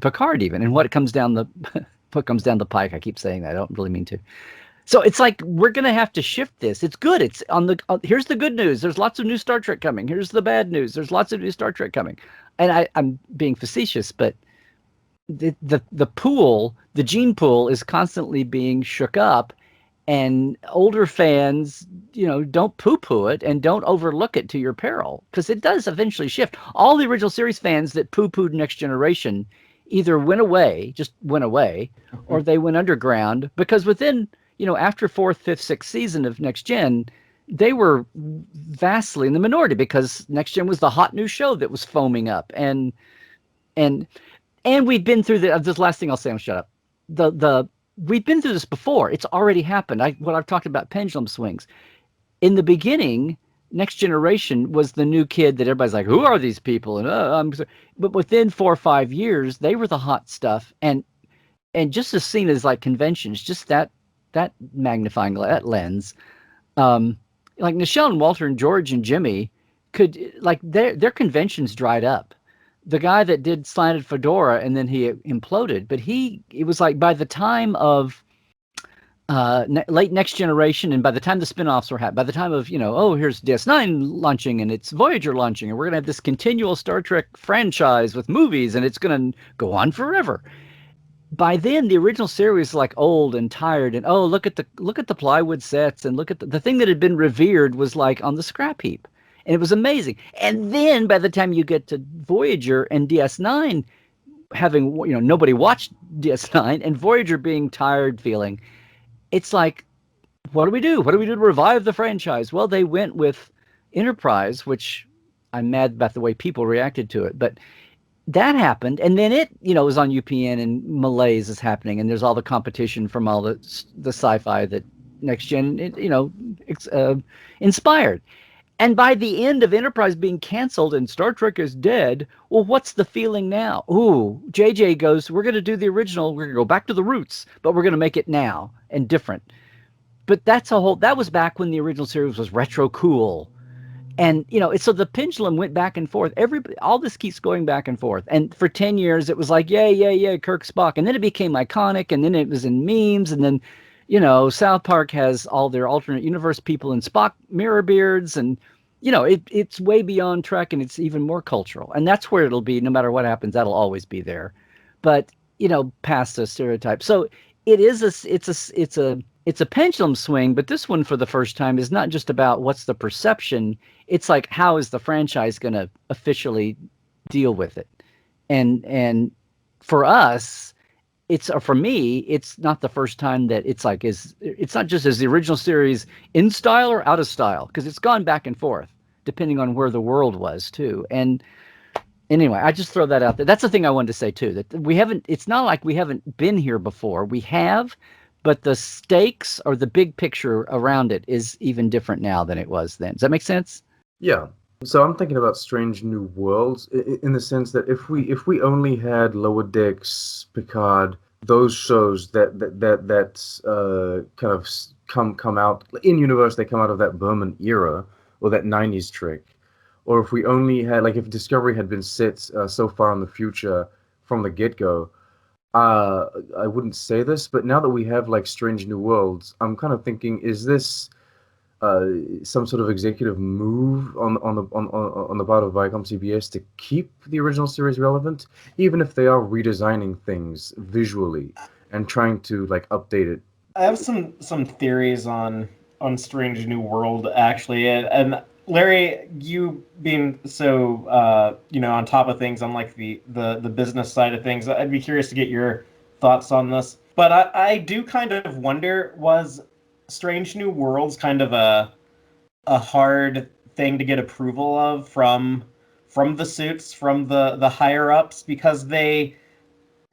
Picard even. And what comes down the pike. I keep saying that. I don't really mean to. So it's like, we're going to have to shift this. It's good. It's here's the good news. There's lots of new Star Trek coming. Here's the bad news. There's lots of new Star Trek coming. And I'm being facetious, but the pool, the gene pool, is constantly being shook up, and older fans, don't poo-poo it and don't overlook it to your peril, because it does eventually shift. All the original series fans that poo-pooed Next Generation either went away, or they went underground, because within, after fourth, fifth, sixth season of Next Gen, they were vastly in the minority because Next Gen was the hot new show that was foaming up, and we've been through this last thing I'll say. I'll shut up. The we've been through this before. It's already happened. What I've talked about pendulum swings in the beginning. Next Generation was the new kid that everybody's like, who are these people? And but within 4 or 5 years, they were the hot stuff, and just as seen as like conventions, just that magnifying lens. Like Nichelle and Walter and George and Jimmy could like their conventions dried up. The guy that did Slanted Fedora and then he imploded, but it was like by the time of late Next Generation, and by the time the spinoffs were happening, by the time of here's DS9 launching and it's Voyager launching, and we're gonna have this continual Star Trek franchise with movies, and it's gonna go on forever. By then, the original series was like old and tired, and look at the plywood sets, and look at the thing that had been revered was like on the scrap heap, and it was amazing. And then by the time you get to Voyager and DS9, having nobody watched DS9, and Voyager being tired feeling, it's like, what do we do? What do we do to revive the franchise? Well, they went with Enterprise, which I'm mad about the way people reacted to it, but that happened, and then it was on UPN, and malaise is happening, and there's all the competition from all the sci-fi that Next Gen inspired. And by the end of Enterprise being canceled and Star Trek is dead, well, what's the feeling now? Ooh, JJ goes, we're going to do the original, we're going to go back to the roots, but we're going to make it now and different. But that was back when the original series was retro cool. And so the pendulum went back and forth. All this keeps going back and forth. And for 10 years, it was like, yeah, Kirk, Spock. And then it became iconic, and then it was in memes. And then, South Park has all their alternate universe people in Spock mirror beards. And, it's way beyond Trek, and it's even more cultural. And that's where it'll be. No matter what happens, that'll always be there. But, past the stereotype. So it's a pendulum swing, but this one for the first time is not just about what's the perception. It's like, how is the franchise going to officially deal with it? And for us, for me, it's not the first time that it's like, it's not just as the original series in style or out of style, because it's gone back and forth depending on where the world was too. And anyway, I just throw that out there. That's the thing I wanted to say too, that it's not like we haven't been here before. We have, but the stakes or the big picture around it is even different now than it was then. Does that make sense? Yeah. So I'm thinking about Strange New Worlds in the sense that if we only had Lower Decks, Picard, those shows that kind of come out in universe, they come out of that Berman era or that 90s Trek, or if we only had, like, if Discovery had been set so far in the future from the get-go. I wouldn't say this, but now that we have like Strange New Worlds, I'm kind of thinking, is this some sort of executive move on the part of Viacom CBS to keep the original series relevant, even if they are redesigning things visually and trying to like update it? I have some theories on Strange New World actually, and Larry, you being so on top of things on like the business side of things, I'd be curious to get your thoughts on this. But I do kind of wonder, was Strange New Worlds kind of a hard thing to get approval of from the suits, from the higher ups, because they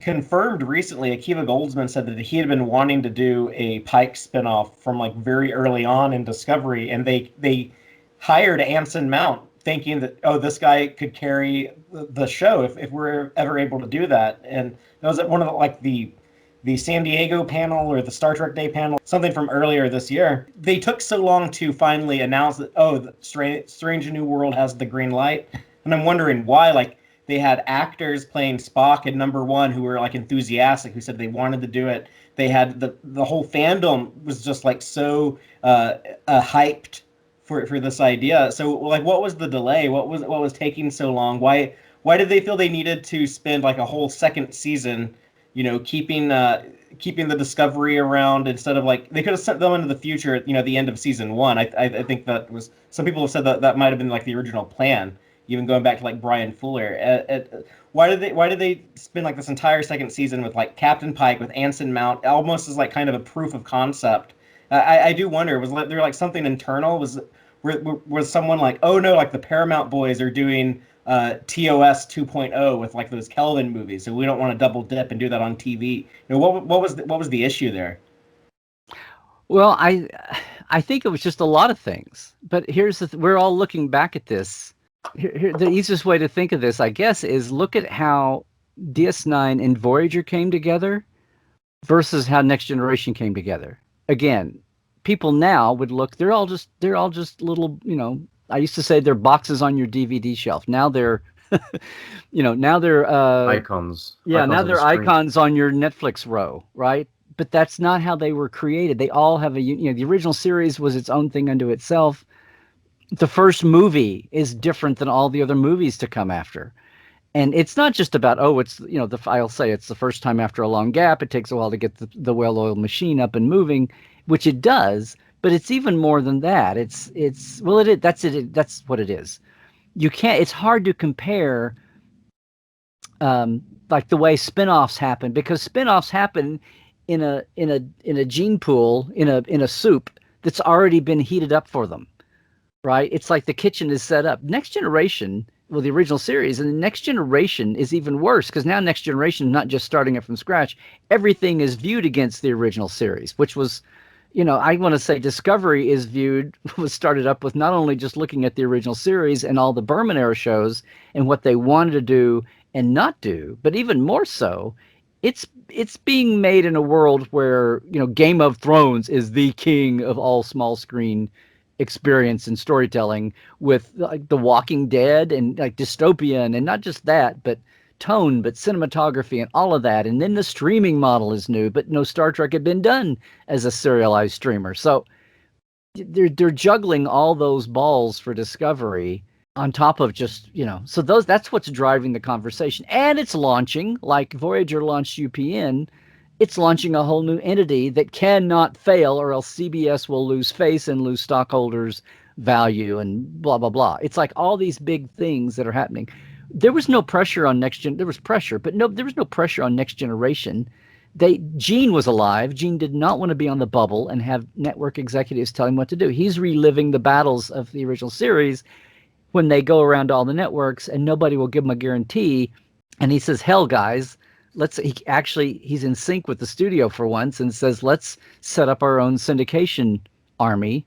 confirmed recently, Akiva Goldsman said that he had been wanting to do a Pike spinoff from like very early on in Discovery, and they hired Anson Mount thinking that, this guy could carry the show if we're ever able to do that. And that was at one of the San Diego panel or the Star Trek Day panel, something from earlier this year. They took so long to finally announce that, the Strange New World has the green light. And I'm wondering why, like, they had actors playing Spock and Number One who were like enthusiastic, who said they wanted to do it. They had the whole fandom was just like so hyped for this idea. So like, what was the delay? What was taking so long? Why did they feel they needed to spend like a whole second season, keeping the Discovery around, instead of like, they could have sent them into the future at the end of season one. I think that was, some people have said that might have been like the original plan, even going back to like Brian Fuller. Why did they spend like this entire second season with like Captain Pike with Anson Mount almost as like kind of a proof of concept? I do wonder, was there like something internal? Was someone like, oh no, like the Paramount boys are doing TOS 2.0 with like those Kelvin movies, so we don't want to double dip and do that on TV. What was the issue there? Well, I think it was just a lot of things. But here's we're all looking back at this. The easiest way to think of this, I guess, is look at how DS9 and Voyager came together versus how Next Generation came together. Again, people now would look, they're all just little, I used to say they're boxes on your DVD shelf. Now they're now they're Icons. yeah, Icons now on the they're screen. icons on your Netflix row, right? But that's not how they were created. They all have the original series was its own thing unto itself. The first movie is different than all the other movies to come after. And it's not just about, it's, I'll say it's the first time after a long gap. It takes a while to get the well-oiled machine up and moving, which it does. But it's even more than that. That's it. That's what it is. It's hard to compare, like the way spinoffs happen, because spinoffs happen in a gene pool, in a soup that's already been heated up for them, right? It's like the kitchen is set up. Next Generation, well, the original series, and the Next Generation is even worse, because now Next Generation is not just starting it from scratch. Everything is viewed against the original series, which was, I want to say Discovery was started up with not only just looking at the original series and all the Berman era shows and what they wanted to do and not do, but even more so, it's being made in a world where, Game of Thrones is the king of all small screen experience and storytelling, with like The Walking Dead and like dystopian, and not just that, but tone, but cinematography and all of that. And then the streaming model is new, but no Star Trek had been done as a serialized streamer. So they're juggling all those balls for Discovery on top of just, so that's what's driving the conversation. And it's launching, like Voyager launched UPN, it's launching a whole new entity that cannot fail, or else CBS will lose face and lose stockholders value and blah, blah, blah. It's like all these big things that are happening. There was no pressure on there was pressure, but there was no pressure on Next Generation. Gene was alive. Gene did not want to be on the bubble and have network executives tell him what to do. He's reliving the battles of the original series when they go around to all the networks and nobody will give him a guarantee. And he says, hell, guys, he's in sync with the studio for once and says, let's set up our own syndication army,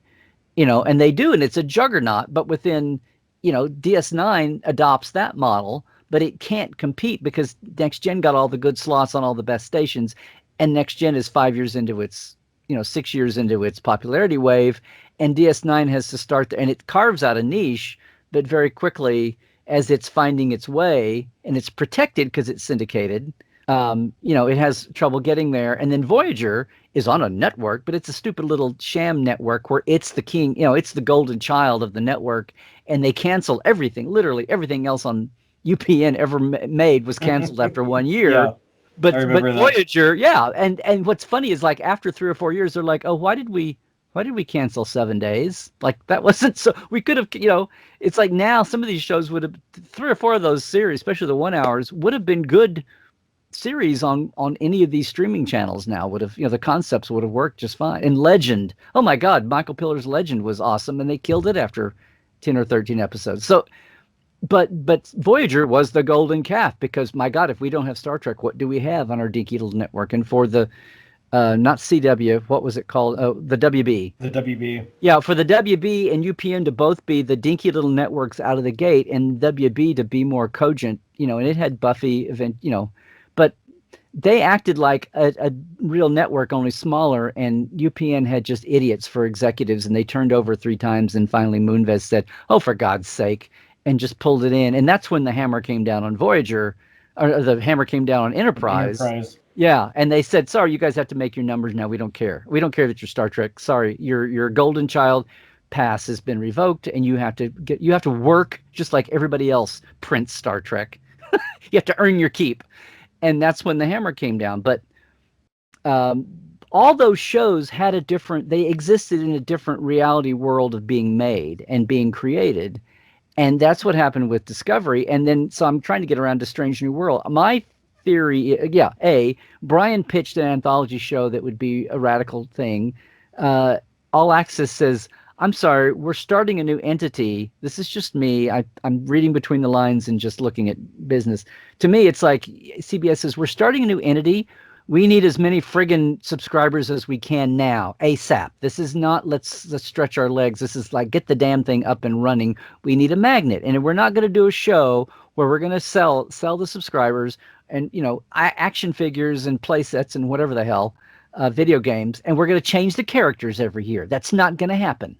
and they do. And it's a juggernaut, but within, DS9 adopts that model, but it can't compete because Next Gen got all the good slots on all the best stations. And Next Gen is 5 years into its, 6 years into its popularity wave. And DS9 has to start there, and it carves out a niche, but very quickly, as it's finding its way, and it's protected because it's syndicated, it has trouble getting there. And then Voyager is on a network, but it's a stupid little sham network where it's the king, it's the golden child of the network, and they cancel everything. Literally everything else on UPN ever made was canceled after 1 year. Yeah, but I remember that. Voyager, yeah. And what's funny is, like, after 3 or 4 years, they're like, oh, why did we cancel 7 days? Like, that wasn't so, we could have, it's like now some of these shows would have, 3 or 4 of those series, especially the 1 hours, would have been good series on any of these streaming channels now. Would have, the concepts would have worked just fine. And Legend, oh my God, Michael Pillar's Legend was awesome, and they killed it after 10 or 13 episodes. So, but Voyager was the golden calf, because my God, if we don't have Star Trek, what do we have on our dinky little network? And for the not CW, what was it called? Oh, the WB. The WB. Yeah, for the WB and UPN to both be the dinky little networks out of the gate, and WB to be more cogent, and it had Buffy event, but they acted like a real network, only smaller, and UPN had just idiots for executives, and they turned over 3 times, and finally Moonves said, oh, for God's sake, and just pulled it in. And that's when the hammer came down on Voyager, or the hammer came down on Enterprise. Yeah, and they said, sorry, you guys have to make your numbers now. We don't care. We don't care that you're Star Trek. Sorry, your golden child pass has been revoked, and you have to work just like everybody else prints Star Trek. You have to earn your keep. And that's when the hammer came down. But all those shows they existed in a different reality world of being made and being created. And that's what happened with Discovery. And then, so I'm trying to get around to Strange New World. My theory, yeah, Brian pitched an anthology show that would be a radical thing. All Access says, I'm sorry, we're starting a new entity. This is just me. I'm reading between the lines and just looking at business. To me, it's like CBS says, we're starting a new entity. We need as many friggin' subscribers as we can now, ASAP. This is not let's stretch our legs. This is like get the damn thing up and running. We need a magnet, and we're not going to do a show where we're going to sell the subscribers and action figures and play sets and whatever the hell, video games, and we're going to change the characters every year. That's not going to happen.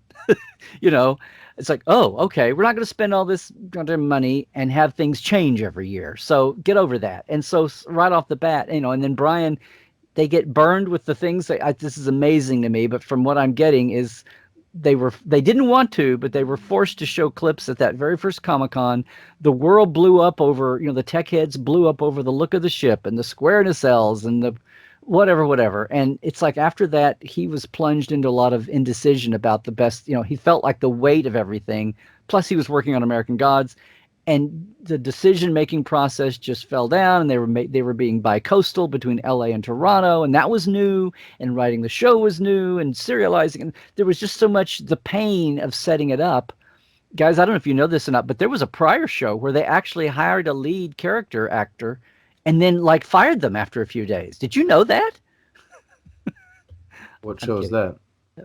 you know, it's like, oh, okay, we're not going to spend all this goddamn money and have things change every year. So get over that. And so right off the bat, and then Brian, they get burned with the things that this is amazing to me. But from what I'm getting is they didn't want to, but they were forced to show clips at that very first Comic-Con. The world blew up over, the tech heads blew up over the look of the ship and the square nacelles and the whatever. And it's like after that, he was plunged into a lot of indecision about the best, he felt like the weight of everything. Plus he was working on American Gods, and the decision-making process just fell down, and they were being bi-coastal between LA and Toronto, and that was new, and writing the show was new, and serializing, and there was just so much the pain of setting it up. Guys, I don't know if you know this or not, but there was a prior show where they actually hired a lead character actor and then fired them after a few days. Did you know that? What show is that?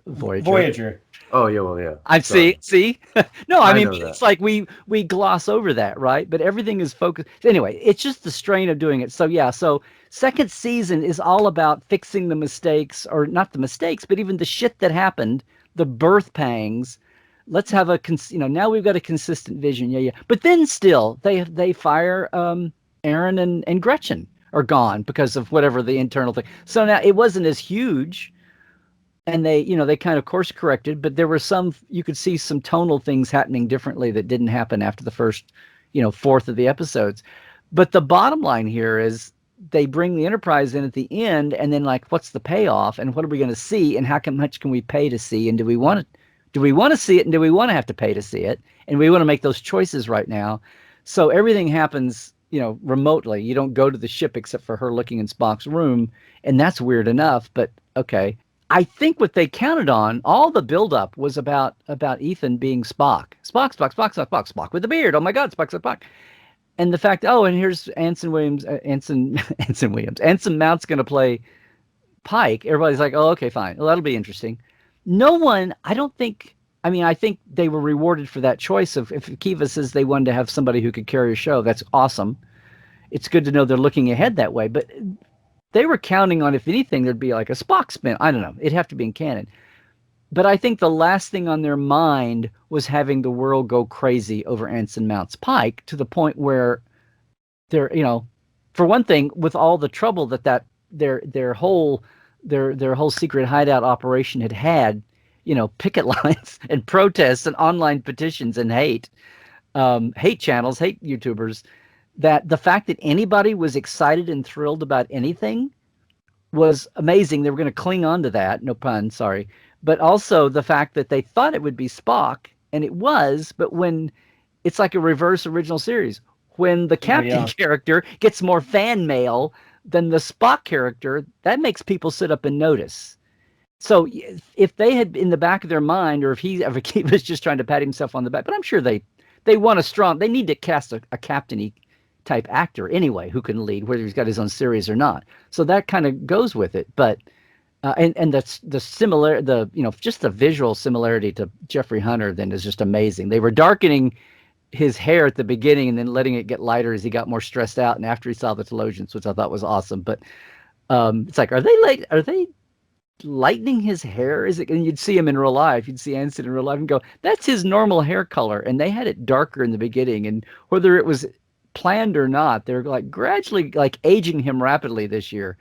Voyager. Oh yeah, well yeah. I see. No, I mean it's like we gloss over that, right? But everything is focused. Anyway, it's just the strain of doing it. So yeah, so second season is all about fixing the mistakes, or not the mistakes, but even the shit that happened, the birth pangs. Let's have now we've got a consistent vision. Yeah. But then still they fire Aaron and Gretchen are gone because of whatever the internal thing. So now it wasn't as huge. And they kind of course corrected, but there were you could see some tonal things happening differently that didn't happen after the first, fourth of the episodes. But the bottom line here is they bring the Enterprise in at the end, and then what's the payoff, and what are we going to see, and how much can we pay to see, and do we want to see it, and do we want to have to pay to see it, and we want to make those choices right now. So everything happens, remotely. You don't go to the ship except for her looking in Spock's room, and that's weird enough, but okay. I think what they counted on, all the buildup was about Ethan being Spock. Spock with the beard. Oh my God, Spock. And the fact, and here's Anson Mount's going to play Pike. Everybody's like, oh, okay, fine. Well, that'll be interesting. No one, I think they were rewarded for that choice of, if Kiva says they wanted to have somebody who could carry a show, that's awesome. It's good to know they're looking ahead that way, but they were counting on, if anything, there'd be a Spock spin. I don't know. It'd have to be in canon. But I think the last thing on their mind was having the world go crazy over Anson Mount's Pike, to the point where they're, for one thing, with all the trouble that their whole secret hideout operation had, picket lines and protests and online petitions and hate channels, hate YouTubers, that the fact that anybody was excited and thrilled about anything was amazing. They were going to cling on to that, no pun, sorry. But also the fact that they thought it would be Spock, and it was, but when it's like a reverse original series, when the captain character gets more fan mail than the Spock character, that makes people sit up and notice. So if they had in the back of their mind, or if he was just trying to pat himself on the back, but I'm sure they want they need to cast a captain-y type actor anyway who can lead, whether he's got his own series or not. So that kind of goes with it. But and that's just the visual similarity to Jeffrey Hunter then is just amazing. They were darkening his hair at the beginning and then letting it get lighter as he got more stressed out and after he saw the televisions, which I thought was awesome. But it's like, are they lightening his hair? Is it? And you'd see him in real life. You'd see Anson in real life and go, that's his normal hair color. And they had it darker in the beginning, and whether it was planned or not, they're gradually aging him rapidly this year.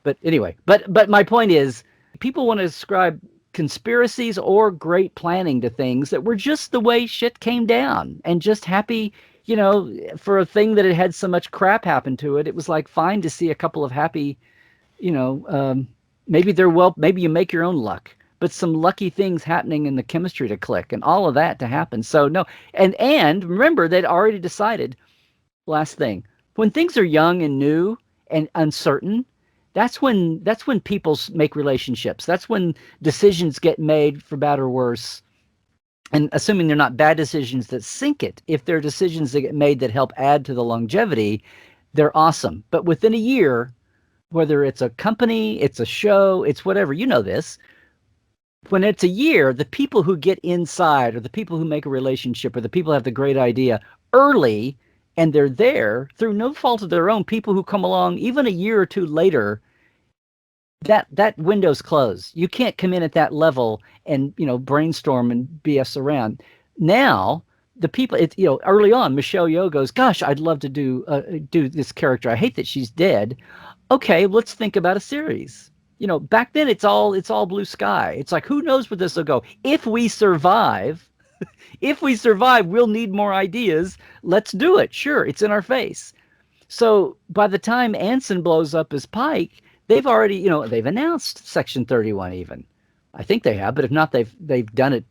But anyway, but my point is, people want to ascribe conspiracies or great planning to things that were just the way shit came down, and just happy, for a thing that it had so much crap happen to it. It was fine to see a couple of happy, maybe maybe you make your own luck. but some lucky things happening in the chemistry to click and all of that to happen. So no, and remember they'd already decided. Last thing, when things are young and new and uncertain, that's when people make relationships. That's when decisions get made for better or worse. And assuming they're not bad decisions that sink it, if they're decisions that get made that help add to the longevity, they're awesome. But within a year, whether it's a company, it's a show, it's whatever, you know this. When it's a year, the people who get inside or the people who make a relationship or the people who have the great idea early and they're there through no fault of their own, people who come along even a year or two later, that window's closed. You can't come in at that level and brainstorm and BS around. Now the people, early on, Michelle Yeoh goes, "Gosh, I'd love to do this character. I hate that she's dead. Okay, let's think about a series." Back then it's all blue sky. It's like, who knows where this will go? If we survive, we'll need more ideas. Let's do it. Sure, it's in our face. So by the time Anson blows up as Pike, they've already, they've announced Section 31 even. I think they have, but if not, they've done it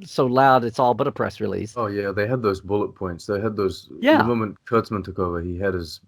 so loud it's all but a press release. Oh yeah, they had those bullet points. They had those. Yeah. The moment Kurtzman took over, he had his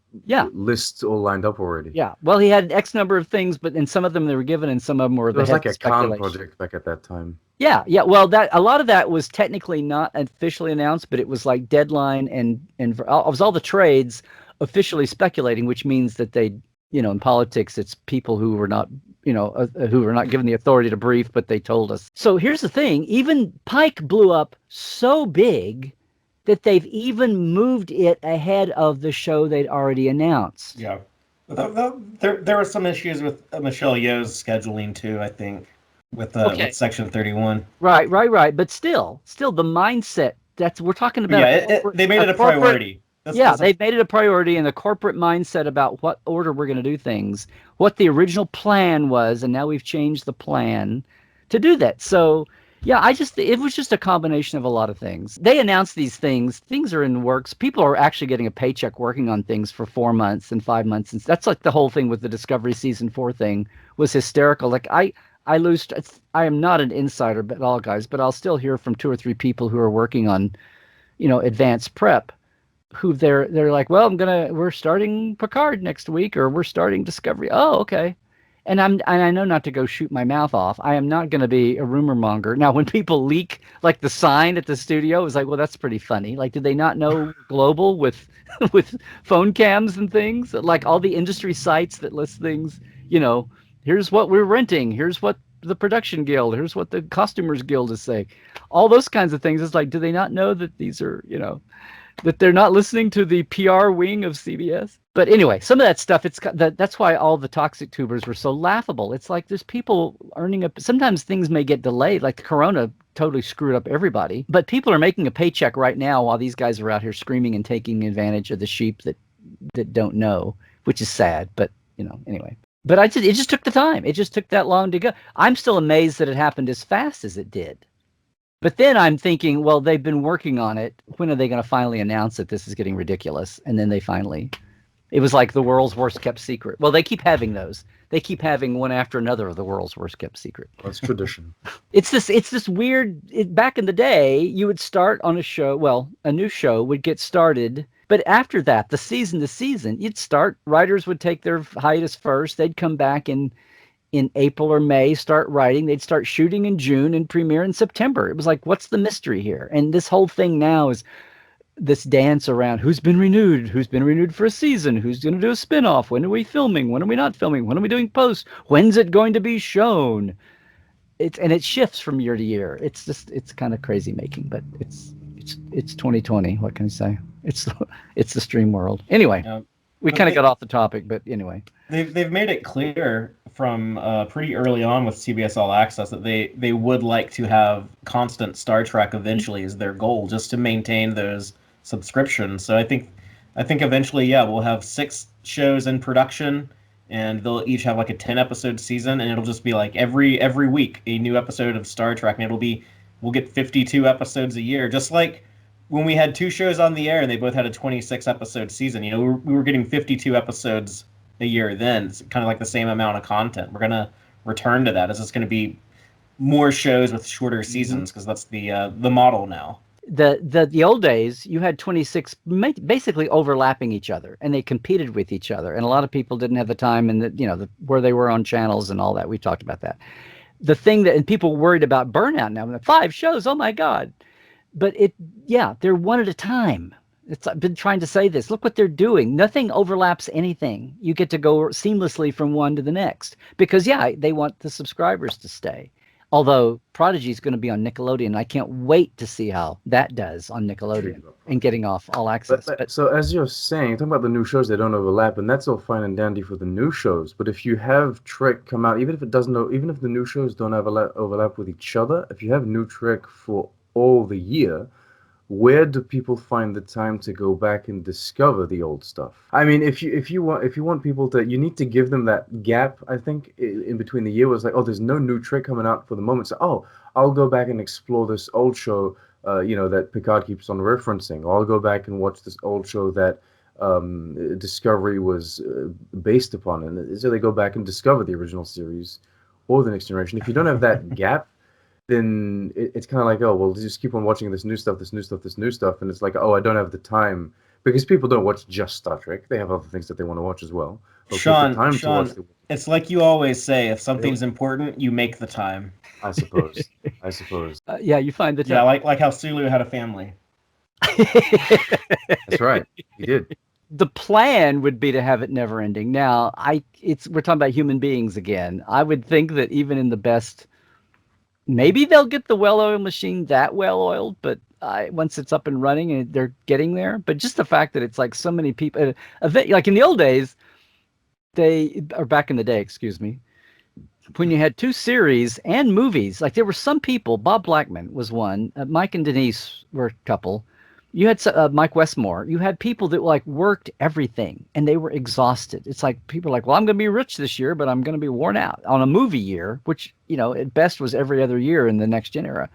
lists all lined up already. Yeah. Well, he had X number of things, but in some of them they were given, and some of them were. It was like a Khan project back at that time. Yeah, yeah. Well, a lot of that was technically not officially announced, but it was like deadline and it was all the trades officially speculating, which means that they, in politics, it's people who were not, who were not given the authority to brief, but they told us. So here's the thing: even Pike blew up so big that they've even moved it ahead of the show they'd already announced. Yeah, there were some issues with Michelle Yeoh's scheduling too, I think, with Section 31. Right. But still the mindset we're talking about. Yeah, they made it a priority. They've made it a priority in the corporate mindset about what order we're going to do things, what the original plan was, and now we've changed the plan to do that. So, yeah, it was just a combination of a lot of things. They announced these things. Things are in the works. People are actually getting a paycheck working on things for 4 months and 5 months. And that's like the whole thing with the Discovery Season 4 thing was hysterical. Like I am not an insider at all, guys, but I'll still hear from 2 or 3 people who are working on, advanced prep, who they're like, well, we're starting Picard next week, or we're starting Discovery. Oh, okay. And I know not to go shoot my mouth off. I am not going to be a rumor monger. Now, when people leak like the sign at the studio, it was like, well, that's pretty funny. Like, did they not know Global with phone cams and things? Like all the industry sites that list things, here's what we're renting. Here's what the production guild. Here's what the costumers guild is saying. All those kinds of things. It's like, do they not know that these are, that they're not listening to the PR wing of CBS? But anyway, some of that stuff, that's why all the toxic tubers were so laughable. It's like there's people earning sometimes things may get delayed, like the Corona totally screwed up everybody. But people are making a paycheck right now while these guys are out here screaming and taking advantage of the sheep that don't know, which is sad. But, anyway. But it just took the time. It just took that long to go. I'm still amazed that it happened as fast as it did. But then I'm thinking, well, they've been working on it. When are they going to finally announce that this is getting ridiculous? And then it was like the world's worst kept secret. Well, they keep having those. They keep having one after another of the world's worst kept secret. That's tradition. It's this weird, back in the day, you would start on a show. Well, a new show would get started. But after that, the season to season, you'd start, writers would take their hiatus first. They'd come back in April or May, start writing. They'd start shooting in June and premiere in September. It was like, what's the mystery here? And this whole thing now is this dance around who's been renewed for a season, who's going to do a spinoff, when are we filming, when are we not filming, when are we doing post, when's it going to be shown? It shifts from year to year. It's kind of crazy making, but it's 2020. What can I say? It's the stream world. Anyway, we kind of got off the topic, but anyway. They've made it clear from pretty early on with CBS All Access that they would like to have constant Star Trek eventually as their goal, just to maintain those subscriptions. So I think eventually, we'll have 6 shows in production, and they'll each have like a 10-episode season, and it'll just be like every week a new episode of Star Trek, and we'll get 52 episodes a year, just like when we had 2 shows on the air and they both had a 26-episode season. We were getting 52 episodes a year then. It's kind of like the same amount of content. We're going to return to that. It's just going to be more shows with shorter seasons because that's the model now. The old days, you had 26 basically overlapping each other, and they competed with each other, and a lot of people didn't have the time and where they were on channels and all that. We talked about that. The thing that, and people worried about burnout now. 5 shows, oh my God! But they're one at a time. I've been trying to say this. Look what they're doing. Nothing overlaps anything. You get to go seamlessly from one to the next because they want the subscribers to stay. Although Prodigy is going to be on Nickelodeon, I can't wait to see how that does on Nickelodeon and getting off All Access. But so as you're saying, talking about the new shows, they don't overlap, and that's all fine and dandy for the new shows. But if you have Trek come out, even if the new shows don't overlap with each other, if you have new Trek for all the year, where do people find the time to go back and discover the old stuff? I mean, if you want people to, you need to give them that gap. I think in between the year was like, oh, there's no new Trek coming out for the moment, so I'll go back and explore this old show, that Picard keeps on referencing. Or I'll go back and watch this old show that Discovery was based upon, and so they go back and discover the original series or the Next Generation. If you don't have that gap, then it's kind of like, oh, well, just keep on watching this new stuff, and it's like, oh, I don't have the time, because people don't watch just Star Trek. They have other things that they want to watch as well. Sean, it's like you always say, if something's important, you make the time. I suppose. You find the time. Yeah, like how Sulu had a family. That's right. He did. The plan would be to have it never ending. Now, we're talking about human beings again. I would think that even in the best, maybe they'll get the well-oiled machine that well-oiled, but once it's up and running and they're getting there. But just the fact that it's like so many people, like in the old days, back in the day, excuse me, when you had 2 series and movies, like there were some people, Bob Blackman was one, Mike and Denise were a couple. You had Mike Westmore. You had people that like worked everything and they were exhausted. It's like people are like, well, I'm going to be rich this year, but I'm going to be worn out on a movie year, which, at best was every other year in the Next Gen era.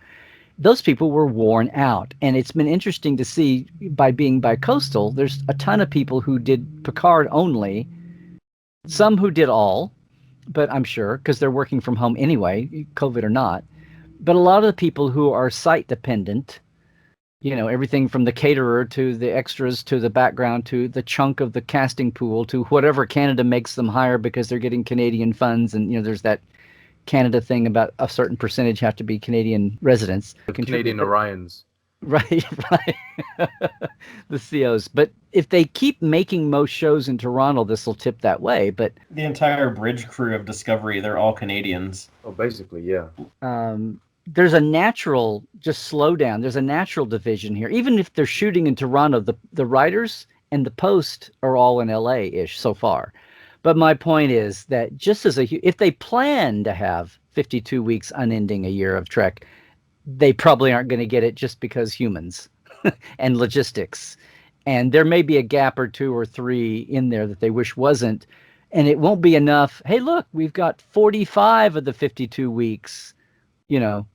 Those people were worn out. And it's been interesting to see by being bi-coastal, there's a ton of people who did Picard only, some who did all, but I'm sure because they're working from home anyway, COVID or not. But a lot of the people who are site dependent, everything from the caterer to the extras to the background to the chunk of the casting pool to whatever Canada makes them hire because they're getting Canadian funds. And, there's that Canada thing about a certain percentage have to be Canadian residents. Canadian Orions. Right. The COs. But if they keep making most shows in Toronto, this will tip that way. But the entire bridge crew of Discovery, they're all Canadians. Oh, basically, yeah. There's a natural, just slow down. There's a natural division here. Even if they're shooting in Toronto, the writers and the post are all in LA-ish so far. But my point is that just if they plan to have 52 weeks unending a year of Trek, they probably aren't going to get it just because humans and logistics. And there may be a gap or 2 or 3 in there that they wish wasn't. And it won't be enough. Hey, look, we've got 45 of the 52 weeks,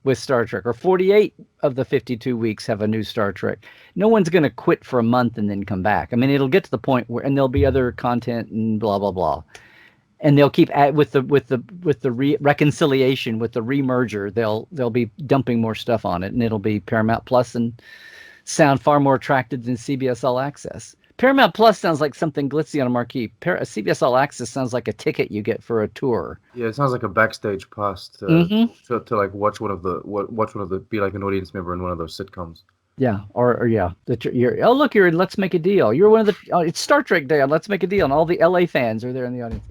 with Star Trek, or 48 of the 52 weeks have a new Star Trek. No one's going to quit for a month and then come back. I mean, it'll get to the point where, and there'll be other content and blah, blah, blah. And they'll keep with the reconciliation, with the remerger, they'll be dumping more stuff on it, and it'll be Paramount Plus and sound far more attractive than CBS All Access. Paramount Plus sounds like something glitzy on a marquee. CBS All Access sounds like a ticket you get for a tour. Yeah, it sounds like a backstage pass to like watch one of the be like an audience member in one of those sitcoms. Yeah, or look, you're in Let's Make a Deal. You're one of the it's Star Trek Day on Let's Make a Deal, and all the LA fans are there in the audience.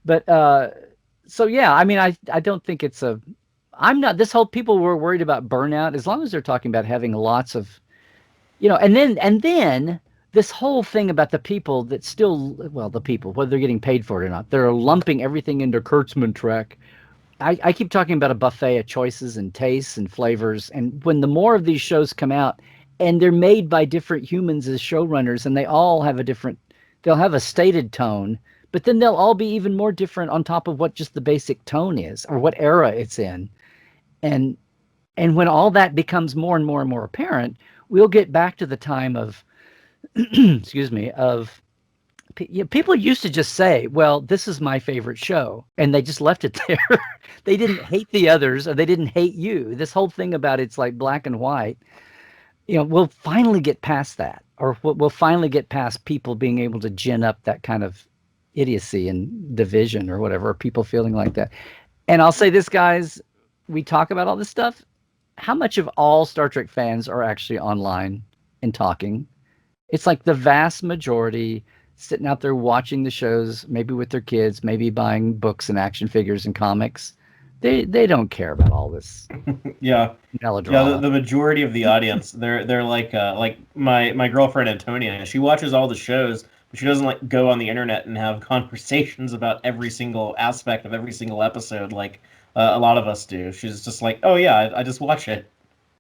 But so yeah, I mean, I don't think it's I'm not. This whole people were worried about burnout, as long as they're talking about having lots of, and then this whole thing about the people that still, the people, whether they're getting paid for it or not, they're lumping everything into Kurtzman Trek. I keep talking about a buffet of choices and tastes and flavors. And when the more of these shows come out, and they're made by different humans as showrunners, and they all have they'll have a stated tone, but then they'll all be even more different on top of what just the basic tone is, or what era it's in. And when all that becomes more and more and more apparent, we'll get back to the time of, excuse me, of people used to just say, well, this is my favorite show, and they just left it there. They didn't hate the others, or they didn't hate you. This whole thing about it's like black and white, we'll finally get past that, or we'll finally get past people being able to gin up that kind of idiocy and division or whatever, or people feeling like that. And I'll say this, guys, we talk about all this stuff. How much of all Star Trek fans are actually online and talking? It's like the vast majority sitting out there watching the shows, maybe with their kids, maybe buying books and action figures and comics. They don't care about all this. Yeah, melodrama. yeah. The majority of the audience, they're like my girlfriend Antonia. She watches all the shows, but she doesn't like go on the internet and have conversations about every single aspect of every single episode like a lot of us do. She's just like, oh yeah, I just watch it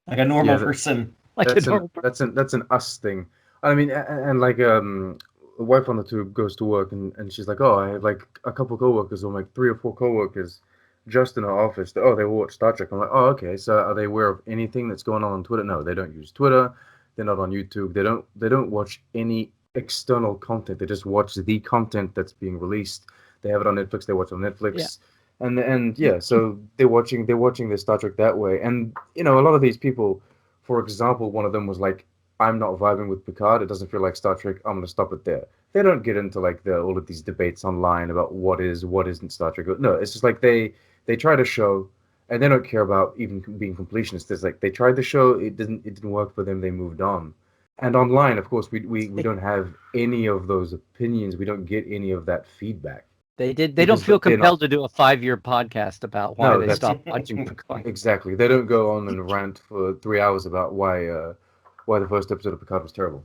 like a normal person. Like that's an us thing. I mean, and like the wife on the tube goes to work, and she's like, oh, I have like a couple coworkers, or like 3 or 4 coworkers just in our office. Oh, they watch Star Trek. I'm like, oh, okay. So are they aware of anything that's going on Twitter? No, they don't use Twitter. They're not on YouTube. They don't watch any external content. They just watch the content that's being released. They have it on Netflix. They watch it on Netflix. Yeah. And yeah, so they're watching their Star Trek that way. And a lot of these people, for example, one of them was like, I'm not vibing with Picard. It doesn't feel like Star Trek. I'm going to stop it there. They don't get into like all of these debates online about what isn't Star Trek. No, it's just like they try to show, and they don't care about even being completionists. It's like they tried the show, it didn't work for them. They moved on. And online, of course, we don't have any of those opinions. We don't get any of that feedback. They don't feel compelled to do a 5-year podcast about why they stopped watching Picard. Exactly. They don't go on and rant for 3 hours about why the first episode of Picard was terrible.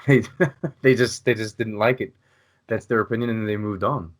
they just didn't like it. That's their opinion, and they moved on.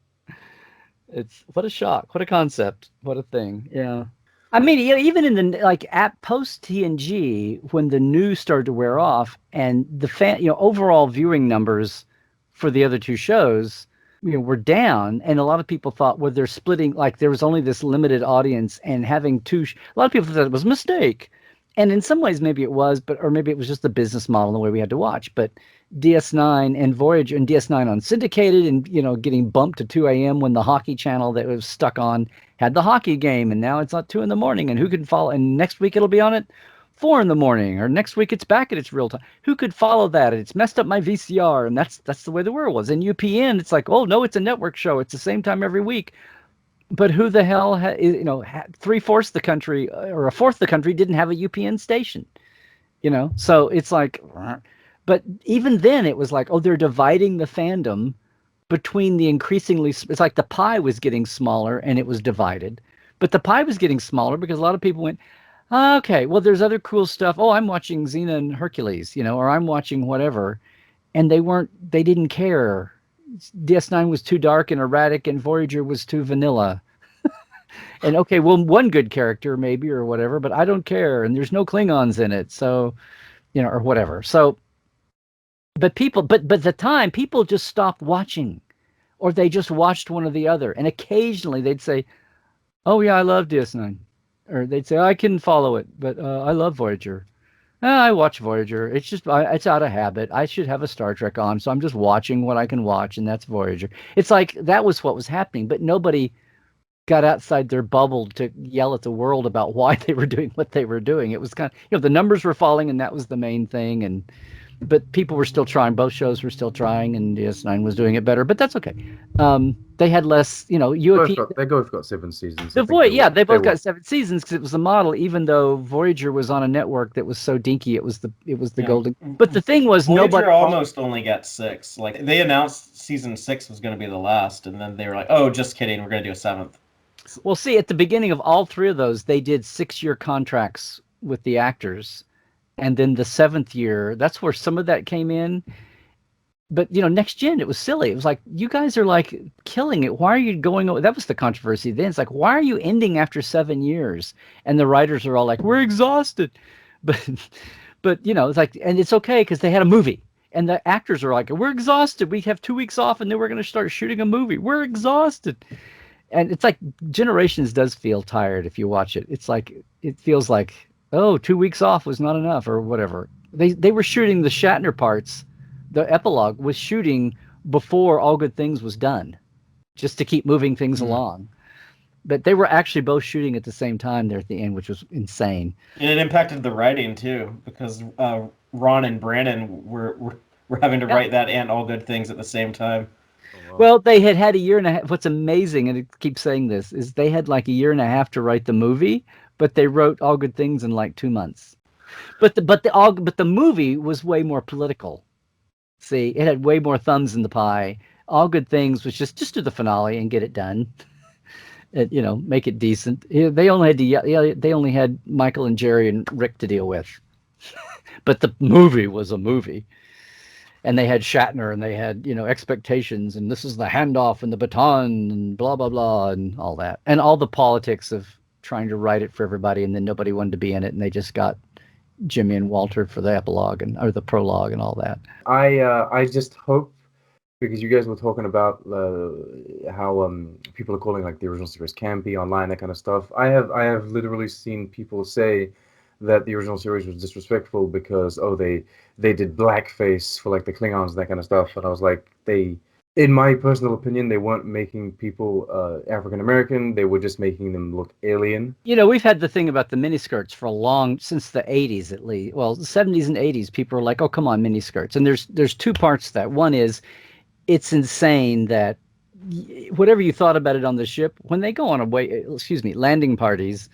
It's what a shock, what a concept, what a thing. Yeah. I mean, even in the at post TNG, when the news started to wear off, and the overall viewing numbers for the other 2 shows, were down, and a lot of people thought, well, they're splitting. Like there was only this limited audience, and having 2. A lot of people thought it was a mistake, and in some ways maybe it was, or maybe it was just the business model and the way we had to watch. But DS9 and Voyager, and DS9 on syndicated, and getting bumped to 2 a.m. when the hockey channel that it was stuck on had the hockey game, and now it's not 2 a.m. and who can follow? And next week it'll be on at 4 a.m, or next week it's back at its real time. Who could follow that? And it's messed up my VCR, and that's the way the world was. And UPN, it's like, oh no, it's a network show. It's the same time every week. But who the hell, 3/4 the country or 1/4 the country didn't have a UPN station, So it's like. But even then, it was like, oh, they're dividing the fandom between the increasingly. It's like the pie was getting smaller and it was divided. But the pie was getting smaller because a lot of people went, oh, okay, well, there's other cool stuff. Oh, I'm watching Xena and Hercules, or I'm watching whatever. And they didn't care. DS9 was too dark and erratic, and Voyager was too vanilla. And okay, well, one good character maybe or whatever, but I don't care. And there's no Klingons in it. So, or whatever. So. But at the time, people just stopped watching, or they just watched one or the other. And occasionally they'd say, oh yeah, I love DS9. Or they'd say, I can follow it, but I love Voyager. I watch Voyager. It's just, it's out of habit. I should have a Star Trek on, so I'm just watching what I can watch, and that's Voyager. It's like, that was what was happening, but nobody got outside their bubble to yell at the world about why they were doing what they were doing. It was kind of, the numbers were falling, and that was the main thing, but people were still trying. Both shows were still trying, and DS9 was doing it better. But that's okay. They had less, They both got 7 seasons. They both got 7 seasons because it was the model. Even though Voyager was on a network that was so dinky, it was the golden. But the thing was, Voyager almost only got 6. Like they announced season 6 was going to be the last, and then they were like, "Oh, just kidding, we're going to do a 7th." Well, see, at the beginning of all 3 of those, they did 6-year contracts with the actors. And then the 7th year, that's where some of that came in. But, Next Gen, it was silly. It was like, you guys are like killing it. Why are you going over? That was the controversy then. It's like, why are you ending after 7 years? And the writers are all like, we're exhausted. But it's like, and it's okay because they had a movie. And the actors are like, we're exhausted. We have 2 weeks off and then we're going to start shooting a movie. We're exhausted. And it's like Generations does feel tired if you watch it. It's like, it feels like, oh, 2 weeks off was not enough or whatever. They were shooting the Shatner parts. The epilogue was shooting before All Good Things was done, just to keep moving things along. But they were actually both shooting at the same time there at the end, which was insane. And it impacted the writing too, because Ron and Brandon were having to write that and All Good Things at the same time. Oh, wow. Well, they had a year and a half. What's amazing, and it keeps saying this, is they had like a year and a half to write the movie, but they wrote All Good Things in like 2 months. But the movie was way more political. See, it had way more thumbs in the pie. All Good Things was just do the finale and get it done. Make it decent. They only had Michael and Jerry and Rick to deal with, but the movie was a movie, and they had Shatner and they had expectations, and this is the handoff and the baton and blah blah blah and all that, and all the politics of trying to write it for everybody, and then nobody wanted to be in it, and they just got Jimmy and Walter for the epilogue or the prologue and all that. I just hope, because you guys were talking about how people are calling like the original series campy online, that kind of stuff. I have literally seen people say that the original series was disrespectful because they did blackface for like the Klingons and that kind of stuff, and I was like, in my personal opinion, they weren't making people African American. They were just making them look alien. We've had the thing about the miniskirts for since the 80s at least. Well, the 70s and 80s, people are like, oh, come on, miniskirts. And there's two parts to that. One is, it's insane that whatever you thought about it on the ship, when they go on landing parties,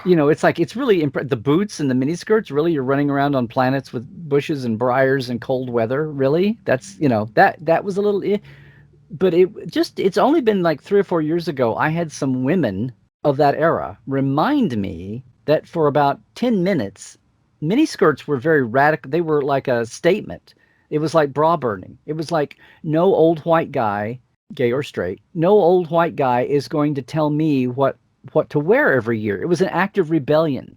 it's like, it's really the boots and the miniskirts, really, you're running around on planets with bushes and briars and cold weather, really? That's, that was a little, but it's only been like 3 or 4 years ago, I had some women of that era remind me that for about 10 minutes, miniskirts were very radical. They were like a statement. It was like bra burning. It was like, no old white guy, gay or straight, no old white guy is going to tell me what to wear every year. It was an act of rebellion.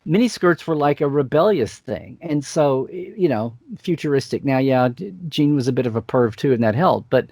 Miniskirts were like a rebellious thing. And so, futuristic. Now, yeah, Gene was a bit of a perv too, and that helped. But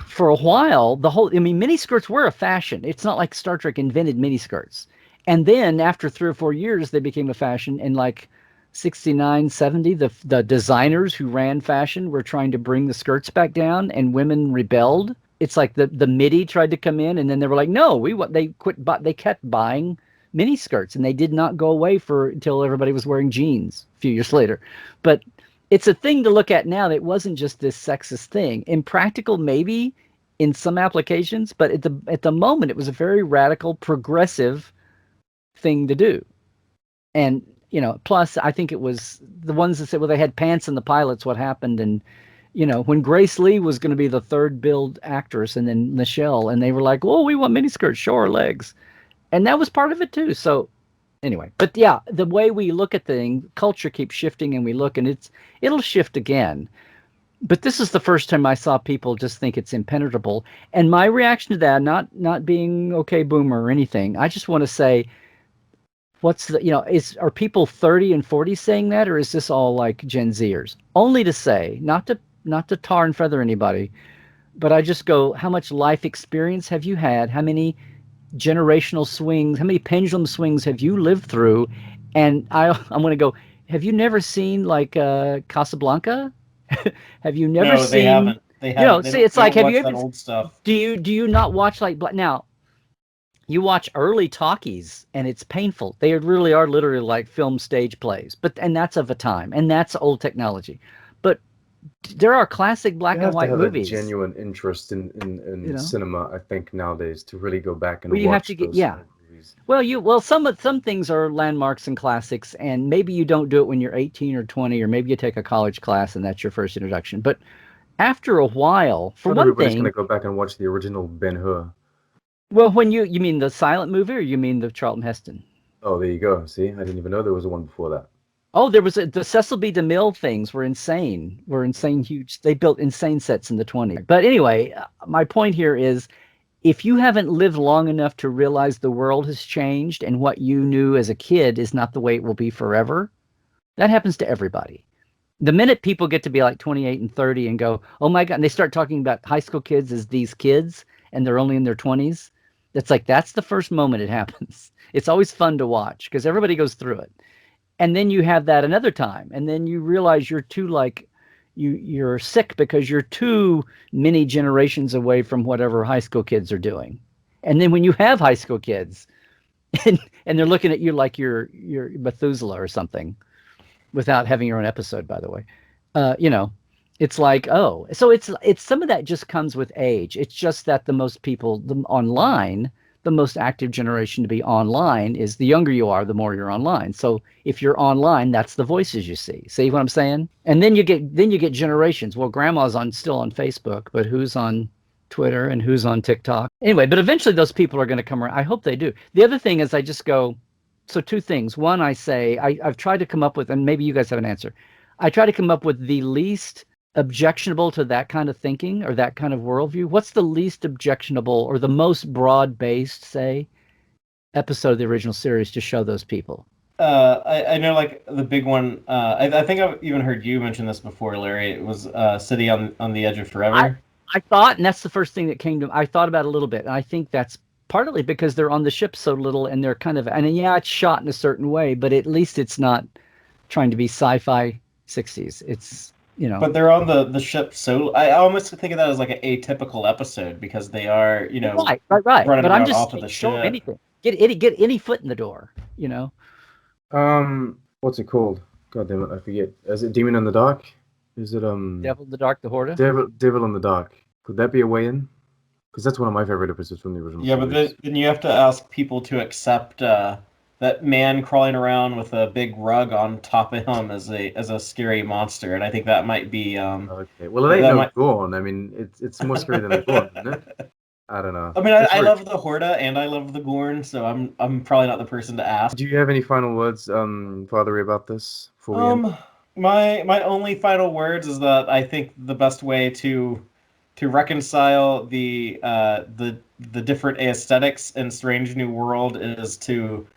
for a while, miniskirts were a fashion. It's not like Star Trek invented miniskirts. And then after 3 or 4 years, they became a fashion. And like 69, 70, the designers who ran fashion were trying to bring the skirts back down, and women rebelled. It's like the MIDI tried to come in, and then they were like, no, they kept buying mini skirts, and they did not go away until everybody was wearing jeans a few years later. But it's a thing to look at now that it wasn't just this sexist thing. Impractical, maybe, in some applications, but at the moment, it was a very radical, progressive thing to do. And, plus, I think it was the ones that said, well, they had pants in the pilots, what happened, and when Grace Lee was going to be the third billed actress, and then Nichelle, and they were like, "Oh, we want miniskirts, show our legs," and that was part of it too. So, anyway, but yeah, the way we look at things, culture keeps shifting, and we look, and it'll shift again. But this is the first time I saw people just think it's impenetrable, and my reaction to that, not being okay boomer or anything, I just want to say, are people 30 and 40 saying that, or is this all like Gen Zers? Only to say, not to tar and feather anybody, but I just go, how much life experience have you had? How many generational swings, how many pendulum swings have you lived through? And I'm going to go, have you never seen like Casablanca? Have you never seen? They haven't. They haven't. It's like, have you that ever old stuff? Do you not watch like now? You watch early talkies, and it's painful. They really are literally like film stage plays, and that's of a time, and that's old technology. But there are classic black and white movies. You have to have a genuine interest in cinema, I think, nowadays, to really go back and you watch have to get, those movies. Well, some things are landmarks and classics, and maybe you don't do it when you're 18 or 20, or maybe you take a college class and that's your first introduction. But after a while, for one everybody's thing, going to go back and watch the original Ben-Hur. Well, when you mean the silent movie, or you mean the Charlton Heston? Oh, there you go. See, I didn't even know there was one before that. Oh, there was the Cecil B. DeMille things were insane. Huge. They built insane sets in the 20s. But anyway, my point here is, if you haven't lived long enough to realize the world has changed and what you knew as a kid is not the way it will be forever, that happens to everybody. The minute people get to be like 28 and 30 and go, oh my God, and they start talking about high school kids as these kids, and they're only in their 20s, that's the first moment it happens. It's always fun to watch because everybody goes through it. And then you have that another time, and then you realize you're too like you're sick because you're too many generations away from whatever high school kids are doing. And then when you have high school kids and they're looking at you like you're Methuselah or something, without having your own episode, by the way, you know, it's like, oh, so it's some of that just comes with age. It's just that the most people online, the most active generation to be online is the younger you are, the more you're online. So if you're online, that's the voices you see. See what I'm saying? And then you get generations. Well, grandma's still on Facebook, but who's on Twitter and who's on TikTok? Anyway, but eventually those people are going to come around. I hope they do. The other thing is I just go, so two things. One, I say I've tried to come up with, and maybe you guys have an answer. I try to come up with the least objectionable to that kind of thinking or that kind of worldview. What's the least objectionable or the most broad-based, say, episode of the original series to show those people? I know, like the big one. I think I've even heard you mention this before, Larry. It was City on the Edge of Forever. I thought, and that's the first thing that came to. I thought about it a little bit, and I think that's partly because they're on the ship so little, and they're kind of, and yeah, it's shot in a certain way, but at least it's not trying to be sci-fi 60s. It's, you know. But they're on the ship, so I almost think of that as like an atypical episode because they are, Right. running But I'm around just off of the show 'em ship. anything. Get any foot in the door, you know. What's it called? God damn it, I forget. Is it Demon in the Dark? Is it Devil in the Dark, the Horda. Devil in the Dark? Could that be a way in? Because that's one of my favorite episodes from the original Yeah, but series. then you have to ask people to accept that man crawling around with a big rug on top of him as a scary monster, and I think that might be. Okay, well, it ain't that no might... Gorn. I mean, it's more scary than the Gorn, isn't it? I don't know. I mean, It's I very- love the Horda and I love the Gorn, so I'm probably not the person to ask. Do you have any final words, Fatheree, about this before we end? My only final words is that I think the best way to reconcile the different aesthetics in Strange New World is to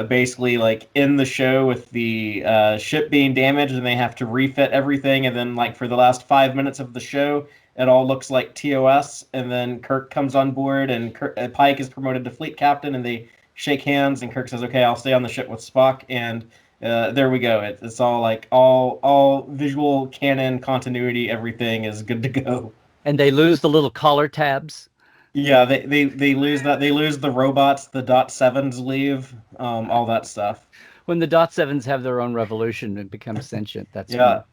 basically like end the show with the ship being damaged and they have to refit everything, and then like for the last 5 minutes of the show it all looks like TOS, and then Kirk comes on board and Pike is promoted to fleet captain, and they shake hands and Kirk says, okay, I'll stay on the ship with Spock, and there we go. It's all like all visual canon continuity, everything is good to go. And they lose the little collar tabs. Yeah, they lose that. They lose the robots. The dot sevens leave. All that stuff. When the dot sevens have their own revolution and become sentient, that's Yeah.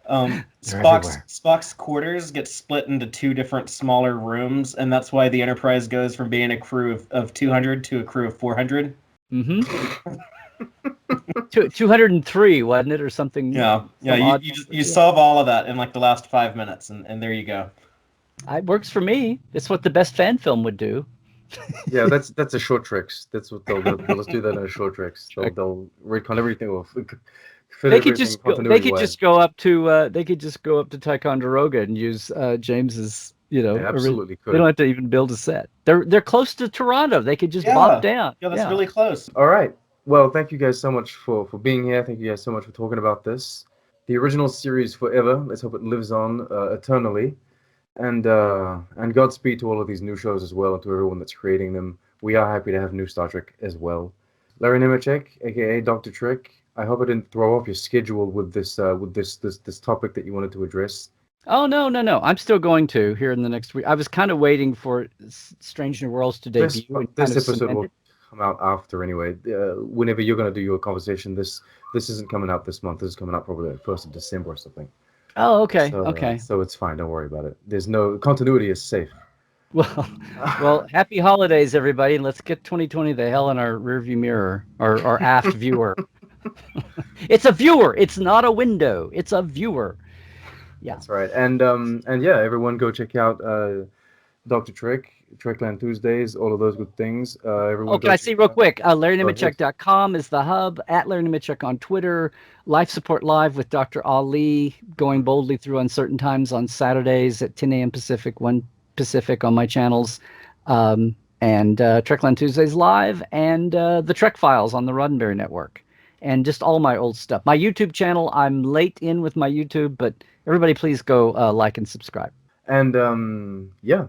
everywhere. Spock's quarters get split into two different smaller rooms, and that's why the Enterprise goes from being a crew of 200 to a crew of 400. Mm-hmm. 203, wasn't it, or something? Yeah. You solve all of that in like the last 5 minutes, and there you go. It works for me. It's what the best fan film would do. Yeah, that's a short tricks. That's what they'll do. Let's do that in a short tricks. They'll recon everything off. They could just go. They could just go up to. They could just go up to Ticonderoga and use James's. You know, They absolutely could. They don't have to even build a set. They're close to Toronto. They could just bop down. Yeah, that's really close. All right. Well, thank you guys so much for being here. Thank you guys so much for talking about this. The original series forever. Let's hope it lives on eternally. And Godspeed to all of these new shows as well, and to everyone that's creating them. We are happy to have new Star Trek as well. Larry Nemecek, aka Dr. Trek. I hope I didn't throw off your schedule with this topic that you wanted to address. Oh no! I'm still going to here in the next week. I was kind of waiting for Strange New Worlds to debut. This episode will come out after anyway. Whenever you're going to do your conversation, this isn't coming out this month. This is coming out probably the 1st of December or something. Oh, okay. So, okay. So it's fine. Don't worry about it. There's no continuity is safe. Well, happy holidays, everybody. Let's get 2020 the hell in our rearview mirror, our aft viewer. It's a viewer. It's not a window. It's a viewer. Yeah, that's right. And yeah, everyone go check out Dr. Trek, Trekland Tuesdays, all of those good things. Everyone. Can I see real quick? LarryNemecek.com is the hub. At Larry Nemecek on Twitter. Life Support Live with Dr. Ali, going boldly through uncertain times on Saturdays at 10 a.m. Pacific, 1 Pacific on my channels. And Trekland Tuesdays Live, and the Trek Files on the Roddenberry Network. And just all my old stuff. My YouTube channel, I'm late in with my YouTube, but everybody please go like and subscribe. And yeah,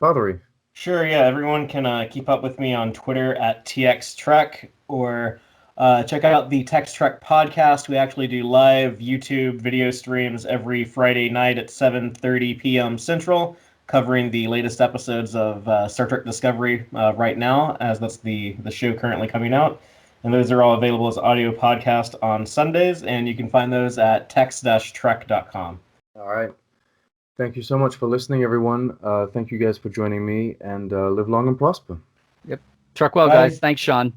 Fatheree. Sure, yeah. Everyone can keep up with me on Twitter at Tex-Trek, or Check out the Tex-Trek podcast. We actually do live YouTube video streams every Friday night at 7:30 p.m. Central, covering the latest episodes of Star Trek Discovery right now, as that's the show currently coming out. And those are all available as audio podcast on Sundays, and you can find those at tex-trek.com. All right. Thank you so much for listening, everyone. Thank you guys for joining me, and live long and prosper. Yep. Truck well, Bye. guys. Thanks, Sean.